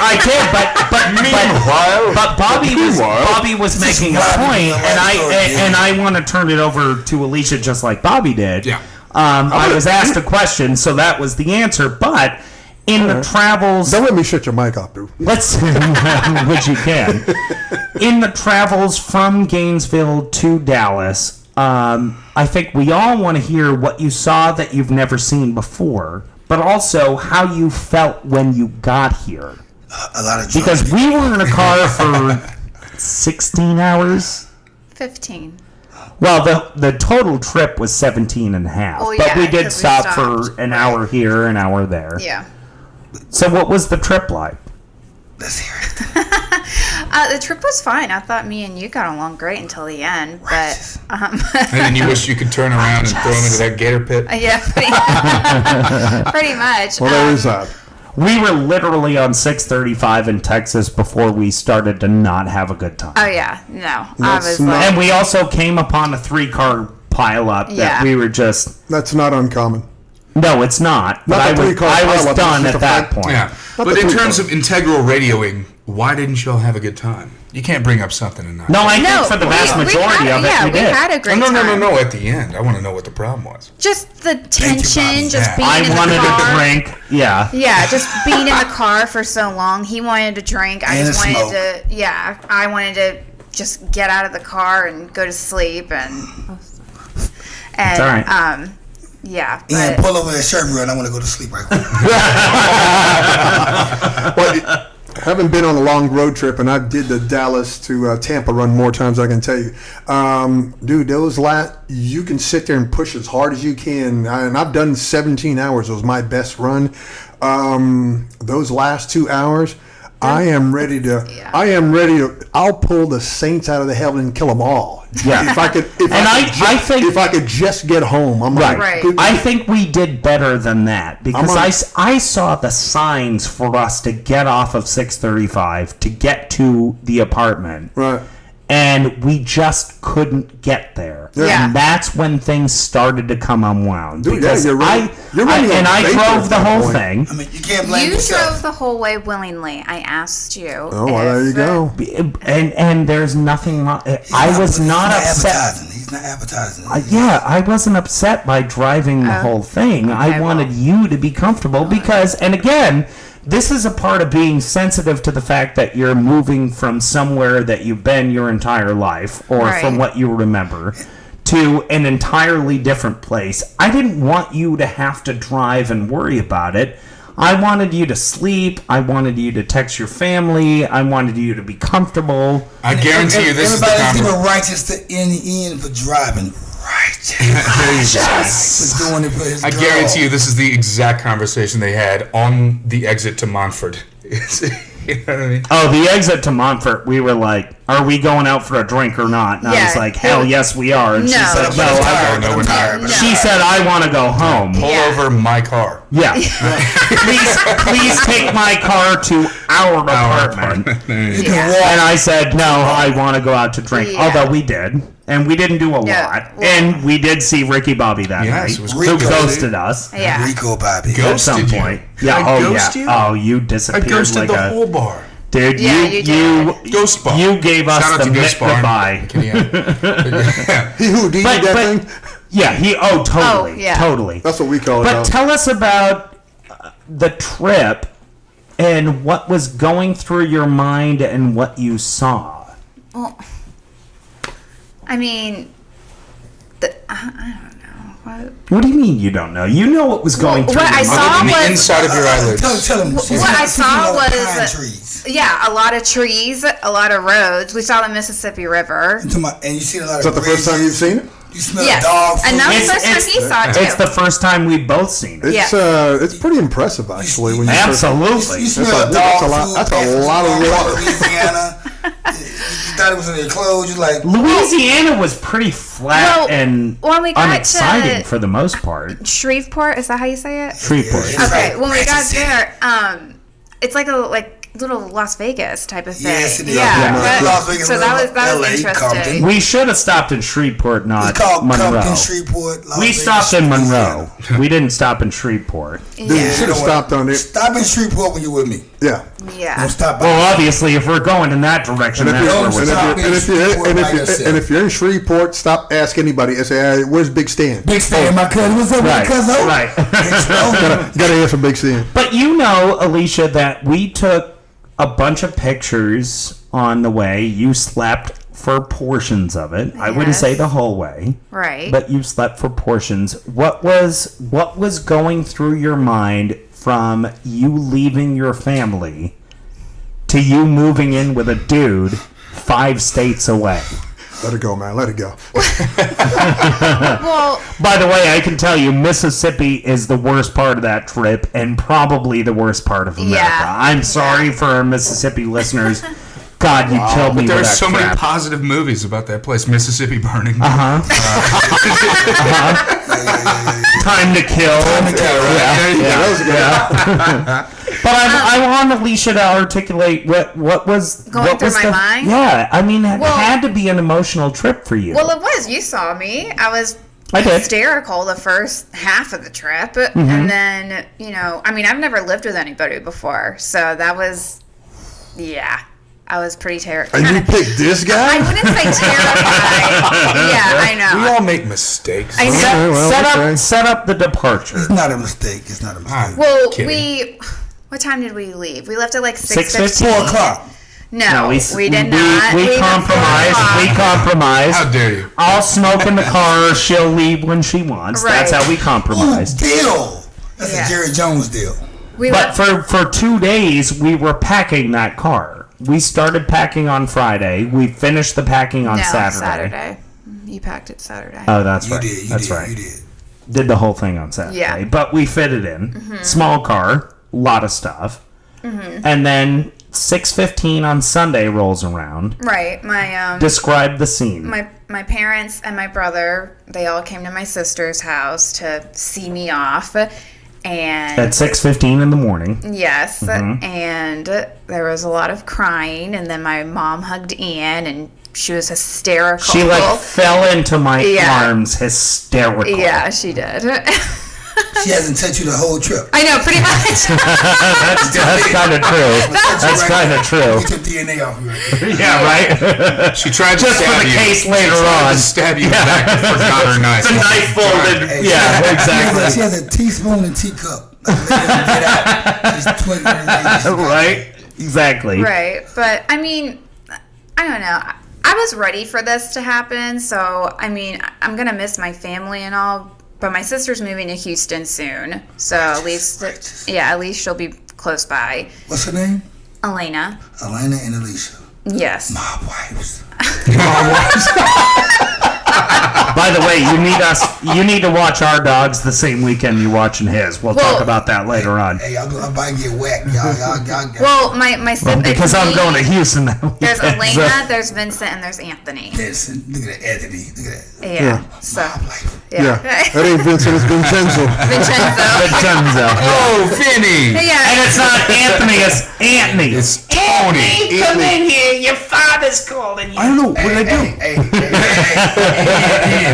Speaker 1: but Bobby was making a point, and I want to turn it over to Alicia just like Bobby did.
Speaker 4: Yeah.
Speaker 1: I was asked a question, so that was the answer. But in the travels,
Speaker 3: don't let me shut your mic off, dude.
Speaker 1: let's which you can. In the travels from Gainesville to Dallas, I think we all want to hear what you saw that you've never seen before, but also how you felt when you got here.
Speaker 6: A lot of
Speaker 1: Because we were in a car for 16 hours.
Speaker 5: 15.
Speaker 1: Well, the total trip was 17 and a half.
Speaker 5: Well,
Speaker 1: but
Speaker 5: yeah,
Speaker 1: we did
Speaker 5: 'cause we
Speaker 1: stop
Speaker 5: stopped.
Speaker 1: for an hour here, an hour there.
Speaker 5: Yeah.
Speaker 1: So what was the trip like?
Speaker 6: Let's hear it.
Speaker 5: The trip was fine. I thought me and you got along great until the end, but
Speaker 4: And then you wish you could turn around and throw him into that gator pit.
Speaker 5: yeah, pretty much.
Speaker 3: Well, there is that.
Speaker 1: We were literally on 635 in Texas before we started to not have a good time.
Speaker 5: Oh yeah, no, I
Speaker 3: That's
Speaker 5: was
Speaker 3: not-
Speaker 5: like,
Speaker 1: And we also came upon a 3-car pileup that
Speaker 5: Yeah.
Speaker 1: we were just...
Speaker 3: That's not uncommon.
Speaker 1: No, it's not. But
Speaker 3: Not the
Speaker 1: I was
Speaker 3: 3-car
Speaker 1: done
Speaker 3: pileup, it's
Speaker 1: at
Speaker 3: just a
Speaker 1: that
Speaker 3: fact.
Speaker 1: point.
Speaker 4: Yeah.
Speaker 3: Not
Speaker 4: But
Speaker 3: the
Speaker 4: in
Speaker 3: food
Speaker 4: terms
Speaker 3: part.
Speaker 4: of integral radioing, why didn't y'all have a good time? You can't bring up something and not.
Speaker 1: No, I
Speaker 5: no,
Speaker 1: think for the vast
Speaker 5: we
Speaker 1: majority
Speaker 5: had,
Speaker 1: of it,
Speaker 5: yeah,
Speaker 1: we
Speaker 5: we
Speaker 1: did.
Speaker 5: had a great
Speaker 4: No,
Speaker 5: time.
Speaker 4: no. At the end, I want to know what the problem was.
Speaker 5: Just the
Speaker 6: you,
Speaker 5: tension,
Speaker 6: Bobby.
Speaker 5: just
Speaker 4: Yeah.
Speaker 5: being
Speaker 1: I
Speaker 5: in
Speaker 1: wanted
Speaker 5: the car.
Speaker 1: to drink. Yeah.
Speaker 5: Yeah, just being in the car for so long. He wanted to drink. I
Speaker 6: And
Speaker 5: just
Speaker 6: to
Speaker 5: wanted
Speaker 6: smoke.
Speaker 5: to. Yeah, I wanted to just get out of the car and go to sleep and.
Speaker 1: It's all right.
Speaker 5: Yeah,
Speaker 6: Ian,
Speaker 5: but
Speaker 6: pull over that shirt run. I want to go to sleep right quick.
Speaker 3: Well, having been on a long road trip, and I did the Dallas to Tampa run more times, I can tell you, dude, those you can sit there and push as hard as you can, and I've done 17 hours. It was my best run. Those last 2 hours, I am ready to.
Speaker 5: Yeah.
Speaker 3: I'll pull the saints out of the heaven and kill them all.
Speaker 1: Yeah.
Speaker 3: If I could.
Speaker 1: I think-
Speaker 3: if I could just get home, I'm like,
Speaker 5: Right.
Speaker 1: I think we did better than that because I saw the signs for us to get off of 635 to get to the apartment.
Speaker 3: Right.
Speaker 1: And we just couldn't get there.
Speaker 5: Yeah.
Speaker 1: And that's when things started to come unwound.
Speaker 3: Dude, yeah,
Speaker 1: because
Speaker 3: you're running- you're
Speaker 1: I
Speaker 3: running on
Speaker 1: I
Speaker 3: vapor
Speaker 1: drove
Speaker 3: at
Speaker 1: the
Speaker 3: that
Speaker 1: whole
Speaker 3: point.
Speaker 1: thing.
Speaker 6: I mean, you can't blame
Speaker 5: you
Speaker 6: yourself.
Speaker 5: drove the whole way willingly. I asked you.
Speaker 3: Oh, well, there you go.
Speaker 1: And there's nothing wrong. I was not upset.
Speaker 6: Advertising. He's not advertising.
Speaker 1: Yeah, I wasn't upset by driving the whole thing. I
Speaker 5: okay,
Speaker 1: wanted
Speaker 5: well.
Speaker 1: you to be comfortable because, and again, this is a part of being sensitive to the fact that you're moving from somewhere that you've been your entire life, or
Speaker 5: Right.
Speaker 1: from what you remember, to an entirely different place. I didn't want you to have to drive and worry about it. I wanted you to sleep. I wanted you to text your family. I wanted you to be comfortable.
Speaker 4: I guarantee you this is the
Speaker 6: Everybody's
Speaker 4: conversation.
Speaker 6: giving righteous to end for driving. Righteous. For doing it for his
Speaker 4: I
Speaker 6: girl.
Speaker 4: guarantee you this is the exact conversation they had on the exit to Montfort. You know what I mean?
Speaker 1: Oh, the exit to Montfort, we were like, are we going out for a drink or not? And I was
Speaker 5: Yeah.
Speaker 1: like, hell yes, we are. And she
Speaker 5: No.
Speaker 1: said,
Speaker 6: But
Speaker 1: no,
Speaker 6: I'm
Speaker 1: I
Speaker 6: tired,
Speaker 4: no,
Speaker 6: but
Speaker 4: we're
Speaker 6: I'm
Speaker 4: not.
Speaker 6: tired, but I'm
Speaker 1: She said, I want to go home.
Speaker 4: Pull
Speaker 5: Yeah.
Speaker 4: over my car.
Speaker 1: Yeah. please take my car to our apartment.
Speaker 4: There you go.
Speaker 5: Yeah.
Speaker 1: And I said, no, I want to go out to drink.
Speaker 5: Yeah.
Speaker 1: Although we did. And we didn't do a
Speaker 5: Yeah,
Speaker 1: lot.
Speaker 5: well-
Speaker 1: And we did see Ricky Bobby that
Speaker 4: Yes,
Speaker 1: night.
Speaker 4: it was
Speaker 1: Who
Speaker 4: cool.
Speaker 1: ghosted us
Speaker 5: Yeah.
Speaker 6: Rico Bobby.
Speaker 4: Go-
Speaker 1: at some
Speaker 4: Ghosted you?
Speaker 1: point.
Speaker 4: Did
Speaker 1: Yeah,
Speaker 4: I
Speaker 1: oh
Speaker 4: ghost
Speaker 1: yeah.
Speaker 4: you?
Speaker 1: Oh, you
Speaker 4: I
Speaker 1: disappeared
Speaker 4: ghosted
Speaker 1: like
Speaker 4: the
Speaker 1: a...
Speaker 4: whole bar.
Speaker 1: Dude,
Speaker 5: Yeah,
Speaker 1: you
Speaker 5: you did.
Speaker 4: Ghost bar.
Speaker 1: you gave us
Speaker 4: Shout out
Speaker 1: the
Speaker 4: to Ghost Bar.
Speaker 1: goodbye.
Speaker 4: Yeah.
Speaker 3: He who did
Speaker 1: But-
Speaker 3: that
Speaker 1: but-
Speaker 3: thing?
Speaker 1: Yeah, totally.
Speaker 5: Oh, yeah.
Speaker 1: Totally.
Speaker 3: That's what we call it.
Speaker 1: But
Speaker 3: now.
Speaker 1: tell us about the trip and what was going through your mind and what you saw.
Speaker 5: Well, I mean, I don't know.
Speaker 1: What do you mean you don't know? You know what was going
Speaker 5: Well,
Speaker 1: through
Speaker 5: what
Speaker 1: your
Speaker 5: I
Speaker 1: mind.
Speaker 5: saw
Speaker 4: On the
Speaker 5: was-
Speaker 4: inside of your eyelids.
Speaker 6: Tell him.
Speaker 5: What I saw was
Speaker 6: pine trees.
Speaker 5: Yeah, a lot of trees, a lot of roads. We saw the Mississippi River.
Speaker 6: And you see a lot
Speaker 3: Is
Speaker 6: of
Speaker 3: that the first time you've seen it?
Speaker 6: You smell
Speaker 5: Yes,
Speaker 6: dog food.
Speaker 5: and that was the
Speaker 1: It's-
Speaker 5: first time
Speaker 1: it's-
Speaker 5: he saw it too.
Speaker 1: It's the first time we've both seen it.
Speaker 3: It's pretty impressive actually. When you first-
Speaker 1: Absolutely.
Speaker 6: You smell
Speaker 3: That's a-
Speaker 6: dog
Speaker 3: that's a lot-
Speaker 6: food.
Speaker 3: that's a
Speaker 6: passing
Speaker 3: lot of
Speaker 6: through
Speaker 3: water.
Speaker 6: Louisiana. You thought it was in their clothes. You're like,
Speaker 1: Louisiana was pretty flat
Speaker 5: Well,
Speaker 1: and
Speaker 5: when we got
Speaker 1: unexciting
Speaker 5: to-
Speaker 1: for the most part.
Speaker 5: Shreveport, is that how you say it?
Speaker 1: Shreveport.
Speaker 6: Yeah.
Speaker 5: Okay,
Speaker 6: Right.
Speaker 5: when we got
Speaker 6: Right.
Speaker 5: there, it's like a little Las Vegas type of thing.
Speaker 6: Yes, it is.
Speaker 5: Yeah,
Speaker 3: Yeah,
Speaker 5: but-
Speaker 6: Las Vegas,
Speaker 5: so that was
Speaker 6: LA,
Speaker 5: interesting.
Speaker 6: Compton.
Speaker 1: We should have stopped in Shreveport, not
Speaker 6: it's called
Speaker 1: Monroe.
Speaker 6: Compton, Shreveport. Las
Speaker 1: We
Speaker 6: Vegas,
Speaker 1: stopped in
Speaker 6: Louisiana.
Speaker 1: Monroe. We didn't stop in Shreveport.
Speaker 3: Dude, you
Speaker 5: Yeah.
Speaker 3: should have stopped on it.
Speaker 6: Stop in Shreveport when you're with me.
Speaker 3: Yeah.
Speaker 5: Yeah.
Speaker 6: Don't stop by.
Speaker 1: Well, obviously, if we're going in that direction,
Speaker 3: And if
Speaker 1: that's
Speaker 3: you're,
Speaker 1: where
Speaker 3: and
Speaker 1: we're
Speaker 3: if
Speaker 6: stop
Speaker 1: stopping.
Speaker 3: you're, and if you're,
Speaker 6: Shreveport
Speaker 3: and if
Speaker 6: by
Speaker 3: you're,
Speaker 6: yourself.
Speaker 3: and if you're in Shreveport, stop ask anybody and say, hey, "Where's Big Stan?"
Speaker 6: Big fan, my cousin. What's up,
Speaker 1: Right,
Speaker 6: my cousin?
Speaker 1: right.
Speaker 3: You gotta answer Big Stan.
Speaker 1: But you know, Alicia, that we took a bunch of pictures on the way. You slept for portions of it. I wouldn't say
Speaker 5: Yes.
Speaker 1: the whole way,
Speaker 5: Right.
Speaker 1: but you slept for portions. What was going through your mind from you leaving your family to you moving in with a dude 5 states away?
Speaker 3: Let it go, man. Let it go.
Speaker 5: well,
Speaker 1: By the way, I can tell you, Mississippi is the worst part of that trip and probably the worst part of America.
Speaker 5: Yeah.
Speaker 1: I'm sorry for our Mississippi listeners. God, you killed me
Speaker 4: But there are
Speaker 1: with that
Speaker 4: so many
Speaker 1: crap.
Speaker 4: positive movies about that place, Mississippi Burning.
Speaker 1: Time to kill.
Speaker 4: There you go.
Speaker 1: But I want Alicia to articulate what was
Speaker 5: Going
Speaker 1: what
Speaker 5: through
Speaker 1: was
Speaker 5: my
Speaker 1: the,
Speaker 5: mind?
Speaker 1: Yeah, I mean, it
Speaker 5: Well-
Speaker 1: had to be an emotional trip for you.
Speaker 5: well, it was. You saw me. I was
Speaker 1: I did.
Speaker 5: hysterical the first half of the trip, and then I mean, I've never lived with anybody before, so that was, yeah, I was pretty terrified.
Speaker 3: And you picked this
Speaker 5: I
Speaker 3: guy?
Speaker 5: wouldn't say terrified. Yeah, I know.
Speaker 4: We all make mistakes.
Speaker 5: I know.
Speaker 3: Okay, well, okay.
Speaker 1: set up the departure.
Speaker 6: It's not a mistake. It's not a mistake.
Speaker 5: Well,
Speaker 4: Kidding.
Speaker 5: what time did we leave? We left at like
Speaker 1: 6:15?
Speaker 6: 4 o'clock.
Speaker 5: No, we did not.
Speaker 1: We
Speaker 5: leave at 4
Speaker 1: compromised.
Speaker 5: o'clock.
Speaker 1: We compromised.
Speaker 4: How dare you?
Speaker 1: I'll smoke in the car. She'll leave when she wants. That's
Speaker 5: Right.
Speaker 1: how we
Speaker 6: Ooh,
Speaker 1: compromised.
Speaker 6: deal. That's
Speaker 5: Yeah.
Speaker 6: a Jerry Jones deal.
Speaker 5: We
Speaker 1: But
Speaker 5: left.
Speaker 1: for 2 days, we were packing that car. We started packing on Friday. We finished the packing on
Speaker 5: No,
Speaker 1: Saturday.
Speaker 5: Saturday. You packed it Saturday.
Speaker 1: Oh, that's
Speaker 6: You
Speaker 1: right.
Speaker 6: did. You
Speaker 1: That's
Speaker 6: did.
Speaker 1: right.
Speaker 6: You did.
Speaker 1: Did the whole thing on Saturday.
Speaker 5: Yeah.
Speaker 1: But we fit it in. Small car, lot of stuff. And then 6:15 on Sunday rolls around.
Speaker 5: Right. My
Speaker 1: Describe the scene.
Speaker 5: my parents and my brother, they all came to my sister's house to see me off, and
Speaker 1: At 6:15 in the morning.
Speaker 5: yes, and there was a lot of crying, and then my mom hugged Ian, and she was hysterical.
Speaker 1: She fell into my
Speaker 5: Yeah.
Speaker 1: arms, hysterical.
Speaker 5: yeah, she did.
Speaker 6: She hasn't touched you the whole trip.
Speaker 5: I know, pretty much.
Speaker 1: That's kind of true. That's kind of true.
Speaker 6: We took DNA off you. Right?
Speaker 1: Yeah, right.
Speaker 4: She tried to
Speaker 1: Just for
Speaker 4: stab
Speaker 1: the
Speaker 4: you.
Speaker 1: case
Speaker 4: She
Speaker 1: later
Speaker 4: tried
Speaker 1: on.
Speaker 4: to stab you in the back and forgot her knife.
Speaker 1: The knife folded.
Speaker 6: Hey,
Speaker 1: Yeah,
Speaker 6: She
Speaker 1: exactly.
Speaker 6: has a teaspoon and teacup. Get out. Just 20 minutes.
Speaker 1: Right? Exactly.
Speaker 5: Right. But, I mean, I don't know. I was ready for this to happen. So, I mean, I'm going to miss my family and all. But my sister's moving to Houston soon. So, at least she'll be close by.
Speaker 6: What's her name?
Speaker 5: Elena.
Speaker 6: Elena and Alicia.
Speaker 5: Yes.
Speaker 6: My wives.
Speaker 1: By the way, you need to watch our dogs the same weekend you're watching his. We'll talk about that later on.
Speaker 6: Hey, y'all about to get whacked, y'all.
Speaker 5: Well, my sister.
Speaker 1: Because I'm going to Houston that weekend.
Speaker 5: There's Elena,
Speaker 1: so-
Speaker 5: there's Vincent, and there's Anthony.
Speaker 6: Listen, look at that, Anthony. Look at that.
Speaker 5: Yeah. So.
Speaker 6: My wife.
Speaker 3: Yeah. That ain't Vincent, it's Vincenzo.
Speaker 5: Vincenzo.
Speaker 1: Vincenzo.
Speaker 4: Oh, Vinny!
Speaker 5: Yeah.
Speaker 1: And it's not Anthony, it's Anthony.
Speaker 4: It's Tony.
Speaker 1: Come in here. Your father's calling you.
Speaker 3: I don't know. What did I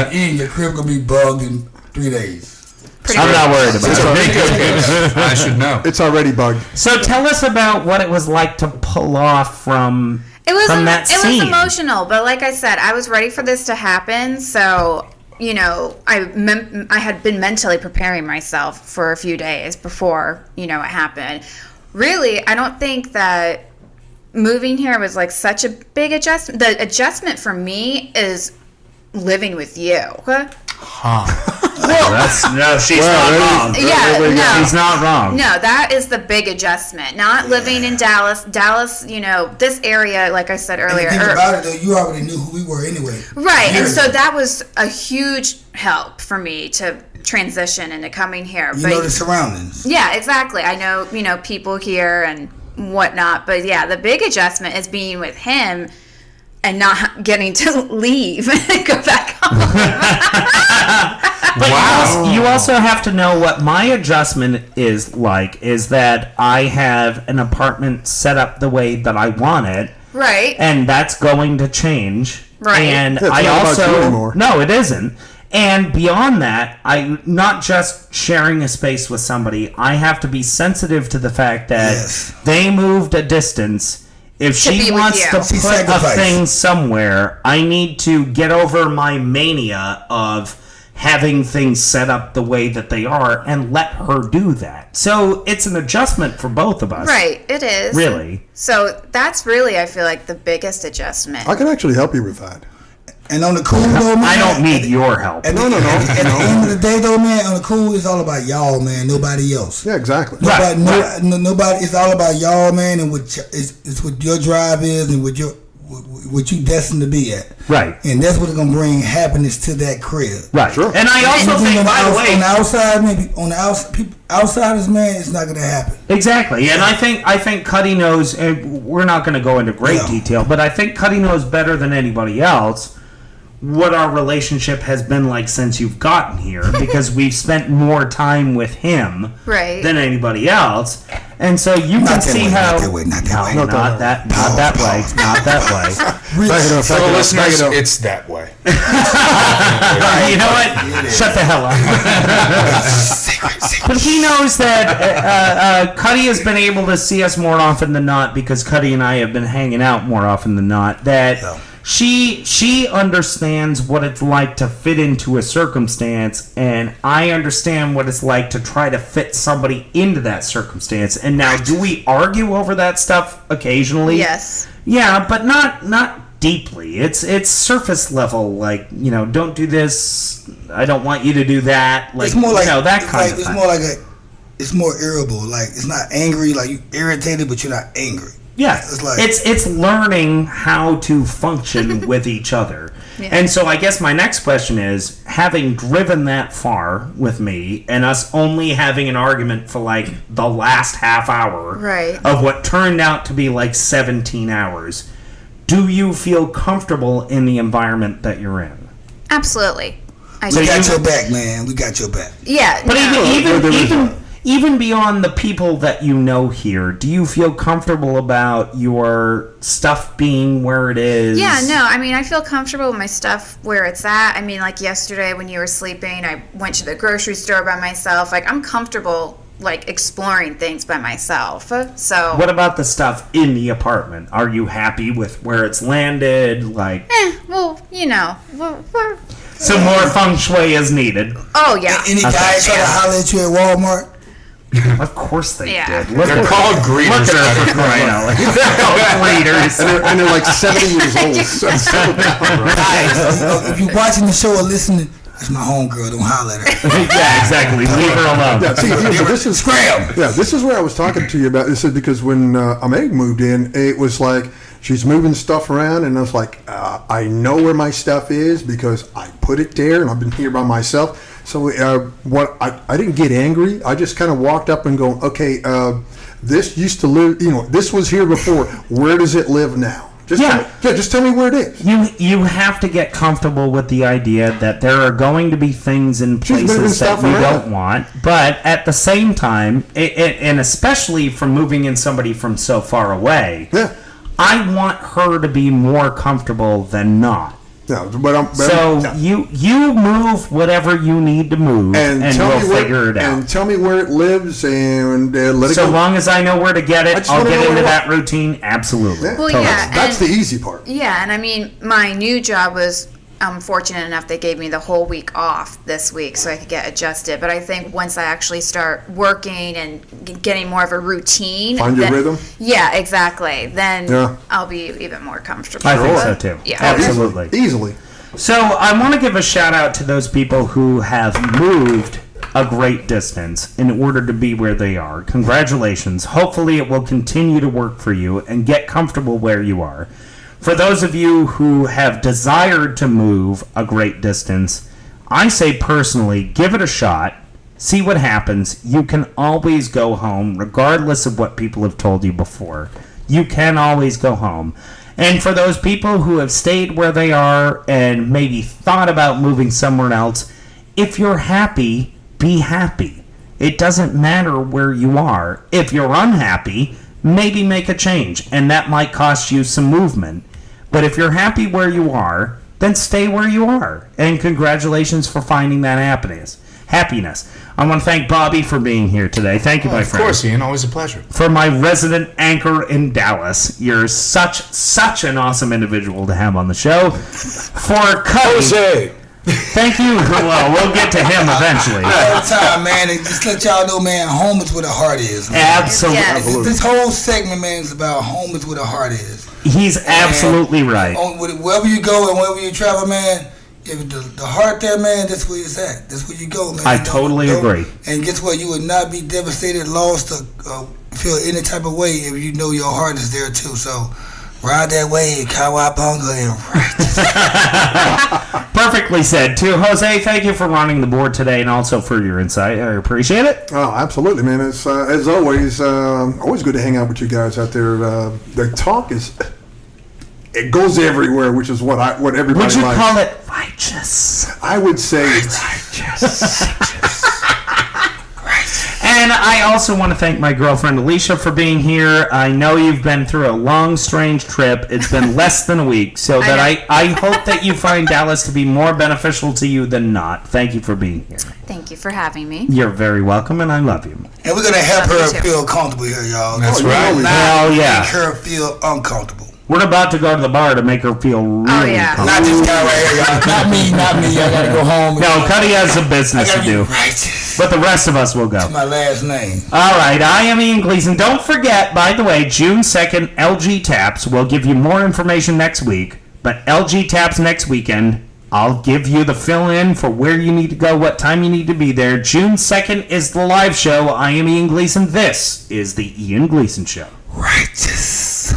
Speaker 3: do?
Speaker 6: Ian, your crib gonna be bugged in 3 days.
Speaker 1: I'm not worried about it.
Speaker 4: I should know.
Speaker 3: It's already bugged.
Speaker 1: So tell us about what it was like to pull off from that
Speaker 5: It
Speaker 1: scene.
Speaker 5: was emotional, but like I said, I was ready for this to happen. So, you know, I had been mentally preparing myself for a few days before, you know, it happened. Really, I don't think that moving here was like such a big adjustment. The adjustment for me is living with you.
Speaker 1: She's not wrong.
Speaker 5: Yeah, no.
Speaker 1: She's not wrong.
Speaker 5: No, that is the big adjustment. Not living in Dallas. Dallas, you know, this area, like I said earlier.
Speaker 6: And the thing about it, though, you already knew who we were anyway.
Speaker 5: Right, and
Speaker 6: Years
Speaker 5: so
Speaker 6: ago.
Speaker 5: that was a huge help for me to transition into coming here.
Speaker 6: You know the surroundings.
Speaker 5: Yeah, exactly. I know, you know, people here and whatnot, but yeah, the big adjustment is being with him and not getting to leave and go back home.
Speaker 1: But you also have to know what my adjustment is like, is that I have an apartment set up the way that I want it.
Speaker 5: Right.
Speaker 1: And that's going to change.
Speaker 5: Right.
Speaker 1: And
Speaker 3: That's
Speaker 1: I
Speaker 3: not about
Speaker 1: also
Speaker 3: you anymore.
Speaker 1: no, it isn't. And beyond that, I not just sharing a space with somebody, I have to be sensitive to the fact that
Speaker 6: Yes.
Speaker 1: they moved a distance. If
Speaker 5: To be
Speaker 1: she
Speaker 5: with
Speaker 1: wants
Speaker 5: you.
Speaker 1: to
Speaker 6: She
Speaker 1: put a
Speaker 6: sacrificed.
Speaker 1: thing somewhere, I need to get over my mania of having things set up the way that they are and let her do that. So it's an adjustment for both of us.
Speaker 5: Right, it is.
Speaker 1: Really.
Speaker 5: So that's really, I feel like, the biggest adjustment.
Speaker 3: I can actually help you with that.
Speaker 6: And on the cool, though, man.
Speaker 1: I don't need your help.
Speaker 6: At
Speaker 3: No.
Speaker 6: the end of the day, though, man, on the cool, it's all about y'all, man. Nobody else.
Speaker 3: Yeah, exactly.
Speaker 1: Right.
Speaker 6: Nobody. It's all about y'all, man, and it's what your drive is and what you destined to be at.
Speaker 1: Right.
Speaker 6: And that's what's gonna bring happiness to that crib.
Speaker 1: Right.
Speaker 3: Sure.
Speaker 1: And I also
Speaker 6: Anything
Speaker 1: think,
Speaker 6: on
Speaker 1: by the
Speaker 6: on
Speaker 1: way,
Speaker 6: the outside, maybe on the outside, people, outsiders, man, it's not gonna happen.
Speaker 1: exactly. And I think Cuddy knows, and we're not going to go into great
Speaker 6: No.
Speaker 1: detail, but I think Cuddy knows better than anybody else what our relationship has been like since you've gotten here, because we've spent more time with him
Speaker 5: Right.
Speaker 1: than anybody else. And so you can
Speaker 6: Not that
Speaker 1: see
Speaker 6: way,
Speaker 1: how
Speaker 6: not that way, not that way.
Speaker 1: No, not that way, not that way.
Speaker 3: Back it up,
Speaker 4: For
Speaker 3: back
Speaker 4: the
Speaker 3: it up,
Speaker 4: listeners,
Speaker 3: back it up.
Speaker 4: it's that way.
Speaker 1: You know what? Shut the hell up. But he knows that Cuddy has been able to see us more often than not, because Cuddy and I have been hanging out more often than not. That
Speaker 6: Yeah.
Speaker 1: she understands what it's like to fit into a circumstance, and I understand what it's like to try to fit somebody into that circumstance. And now, do we argue over that stuff occasionally?
Speaker 5: Yes.
Speaker 1: Yeah, but not deeply. It's surface level. Like, you know, don't do this. I don't want you to do that. Like,
Speaker 6: It's more like
Speaker 1: you know, that
Speaker 6: it's
Speaker 1: kind
Speaker 6: like,
Speaker 1: of
Speaker 6: it's
Speaker 1: thing.
Speaker 6: more like it's more irritable. Like it's not angry. Like you irritated, but you're not angry.
Speaker 1: Yeah,
Speaker 6: It's like-
Speaker 1: it's learning how to function with each other.
Speaker 5: Yeah.
Speaker 1: And so I guess my next question is, having driven that far with me and us only having an argument for like the last half hour
Speaker 5: Right.
Speaker 1: of what turned out to be like 17 hours, do you feel comfortable in the environment that you're in?
Speaker 5: Absolutely. I
Speaker 1: So
Speaker 6: We
Speaker 5: do.
Speaker 6: got your back, man. We got your back.
Speaker 5: Yeah.
Speaker 1: But
Speaker 5: no.
Speaker 1: even beyond the people that you know here, do you feel comfortable about your stuff being where it is?
Speaker 5: Yeah, no, I mean, I feel comfortable with my stuff where it's at. I mean, like yesterday when you were sleeping, I went to the grocery store by myself. Like, I'm comfortable, like, exploring things by myself. So,
Speaker 1: What about the stuff in the apartment? Are you happy with where it's landed? Like,
Speaker 5: well, you know, we're
Speaker 1: some more feng shui is needed.
Speaker 5: oh, yeah.
Speaker 6: Any guys try to holler at you at Walmart?
Speaker 1: Of course they
Speaker 5: Yeah.
Speaker 1: did. Look
Speaker 4: They're
Speaker 1: at-
Speaker 4: called greeters.
Speaker 1: Look at her for crying out loud. They're called greeters.
Speaker 3: And they're like 70 years old. Settle down, bro.
Speaker 6: If you're watching the show or listening, that's my homegirl. Don't holler at her.
Speaker 1: Yeah, exactly. Leave her alone.
Speaker 3: Yeah, see, but this is
Speaker 6: Scram.
Speaker 3: Yeah, this is where I was talking to you about. This is because when Meg moved in, it was like she's moving stuff around, and I was like, I know where my stuff is because I put it there, and I've been here by myself. So I didn't get angry. I just kind of walked up and go, okay, this used to live. This was here before. Where does it live now? Just tell me where it is.
Speaker 1: You have to get comfortable with the idea that there are going to be things in
Speaker 3: moving
Speaker 1: places that
Speaker 3: stuff
Speaker 1: you
Speaker 3: around.
Speaker 1: don't want, but at the same time, and especially from moving in somebody from so far away,
Speaker 3: Yeah.
Speaker 1: I want her to be more comfortable than not.
Speaker 3: Yeah, but
Speaker 1: So
Speaker 3: yeah.
Speaker 1: you move whatever you need to move, and
Speaker 3: tell
Speaker 1: we'll
Speaker 3: me where,
Speaker 1: figure it out.
Speaker 3: And tell me where it lives, and let it
Speaker 1: So
Speaker 3: go.
Speaker 1: long as I know where to get
Speaker 3: I
Speaker 1: it,
Speaker 3: just
Speaker 1: I'll
Speaker 3: wanna
Speaker 1: get
Speaker 3: know
Speaker 1: into
Speaker 3: where
Speaker 1: that routine. Absolutely.
Speaker 3: Yeah.
Speaker 5: Well,
Speaker 1: Totally.
Speaker 5: yeah.
Speaker 3: That's
Speaker 5: and-
Speaker 3: the easy part.
Speaker 5: Yeah, and I mean, my new job was fortunate enough they gave me the whole week off this week so I could get adjusted. But I think once I actually start working and getting more of a routine,
Speaker 3: Find your rhythm?
Speaker 5: Yeah, exactly. Then
Speaker 3: Yeah.
Speaker 5: I'll be even more comfortable.
Speaker 1: I think
Speaker 3: Sure.
Speaker 1: so too.
Speaker 5: Yeah.
Speaker 1: Absolutely.
Speaker 3: Easily.
Speaker 1: So I want to give a shout out to those people who have moved a great distance in order to be where they are. Congratulations. Hopefully it will continue to work for you and get comfortable where you are. For those of you who have desired to move a great distance, I say personally, give it a shot. See what happens. You can always go home, regardless of what people have told you before. You can always go home. And for those people who have stayed where they are and maybe thought about moving somewhere else, if you're happy, be happy. It doesn't matter where you are. If you're unhappy, maybe make a change, and that might cost you some movement. But if you're happy where you are, then stay where you are. And congratulations for finding that happiness. I want to thank Bobby for being here today. Thank you, my
Speaker 4: Of
Speaker 1: friend.
Speaker 4: course, Ian. Always a pleasure.
Speaker 1: For my resident anchor in Dallas. You're such an awesome individual to have on the show. For Cody, thank you. Well, we'll get to him eventually.
Speaker 6: All the time, man. And just let y'all know, man, home is where the heart is. Man.
Speaker 1: Absolutely.
Speaker 5: Yes.
Speaker 6: This whole segment, man, is about home is where the heart is.
Speaker 1: He's absolutely right.
Speaker 6: Wherever you go and wherever you travel, man, if the heart there, man, that's where it's at. That's where you go, man.
Speaker 1: I totally agree.
Speaker 6: And guess what? You would not be devastated, lost, or feel any type of way if you know your heart is there too. So ride that wave, Kawabunga, and right.
Speaker 1: Perfectly said, too. Jose, thank you for running the board today and also for your insight. I appreciate it.
Speaker 3: Oh, absolutely, man. It's as always good to hang out with you guys out there. The talk it goes everywhere, which is what everybody
Speaker 1: Would you
Speaker 3: likes.
Speaker 1: call it righteous?
Speaker 3: I would say
Speaker 1: And I also want to thank my girlfriend Alicia for being here. I know you've been through a long, strange trip. It's been less than a week, so that I hope that you find Dallas to be more beneficial to you than not. Thank you for being here.
Speaker 5: Thank you for having me.
Speaker 1: You're very welcome, and I love you.
Speaker 6: And we're gonna help
Speaker 5: Love
Speaker 6: her
Speaker 5: you too.
Speaker 6: feel comfortable here, y'all.
Speaker 4: That's right.
Speaker 1: Hell yeah.
Speaker 6: Make her feel uncomfortable.
Speaker 1: We're about to go to the bar to make her feel really
Speaker 5: yeah.
Speaker 1: comfortable.
Speaker 6: Not this guy right here, y'all. Not me. I gotta go home.
Speaker 1: No, Cuddy has some
Speaker 6: I
Speaker 1: business to
Speaker 6: gotta be
Speaker 1: do,
Speaker 6: righteous.
Speaker 1: but the rest of us will go.
Speaker 6: My last name.
Speaker 1: All right, I am Ian Gleason. Don't forget, by the way, June 2nd, LG Taps. We'll give you more information next week, but LG Taps next weekend. I'll give you the fill-in for where you need to go, what time you need to be there. June 2nd is the live show. I am Ian Gleason. This is the Ian Gleason Show.
Speaker 6: Righteous.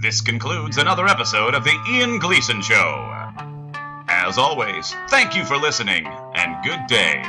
Speaker 8: This concludes another episode of the Ian Gleason Show. As always, thank you for listening, and good day.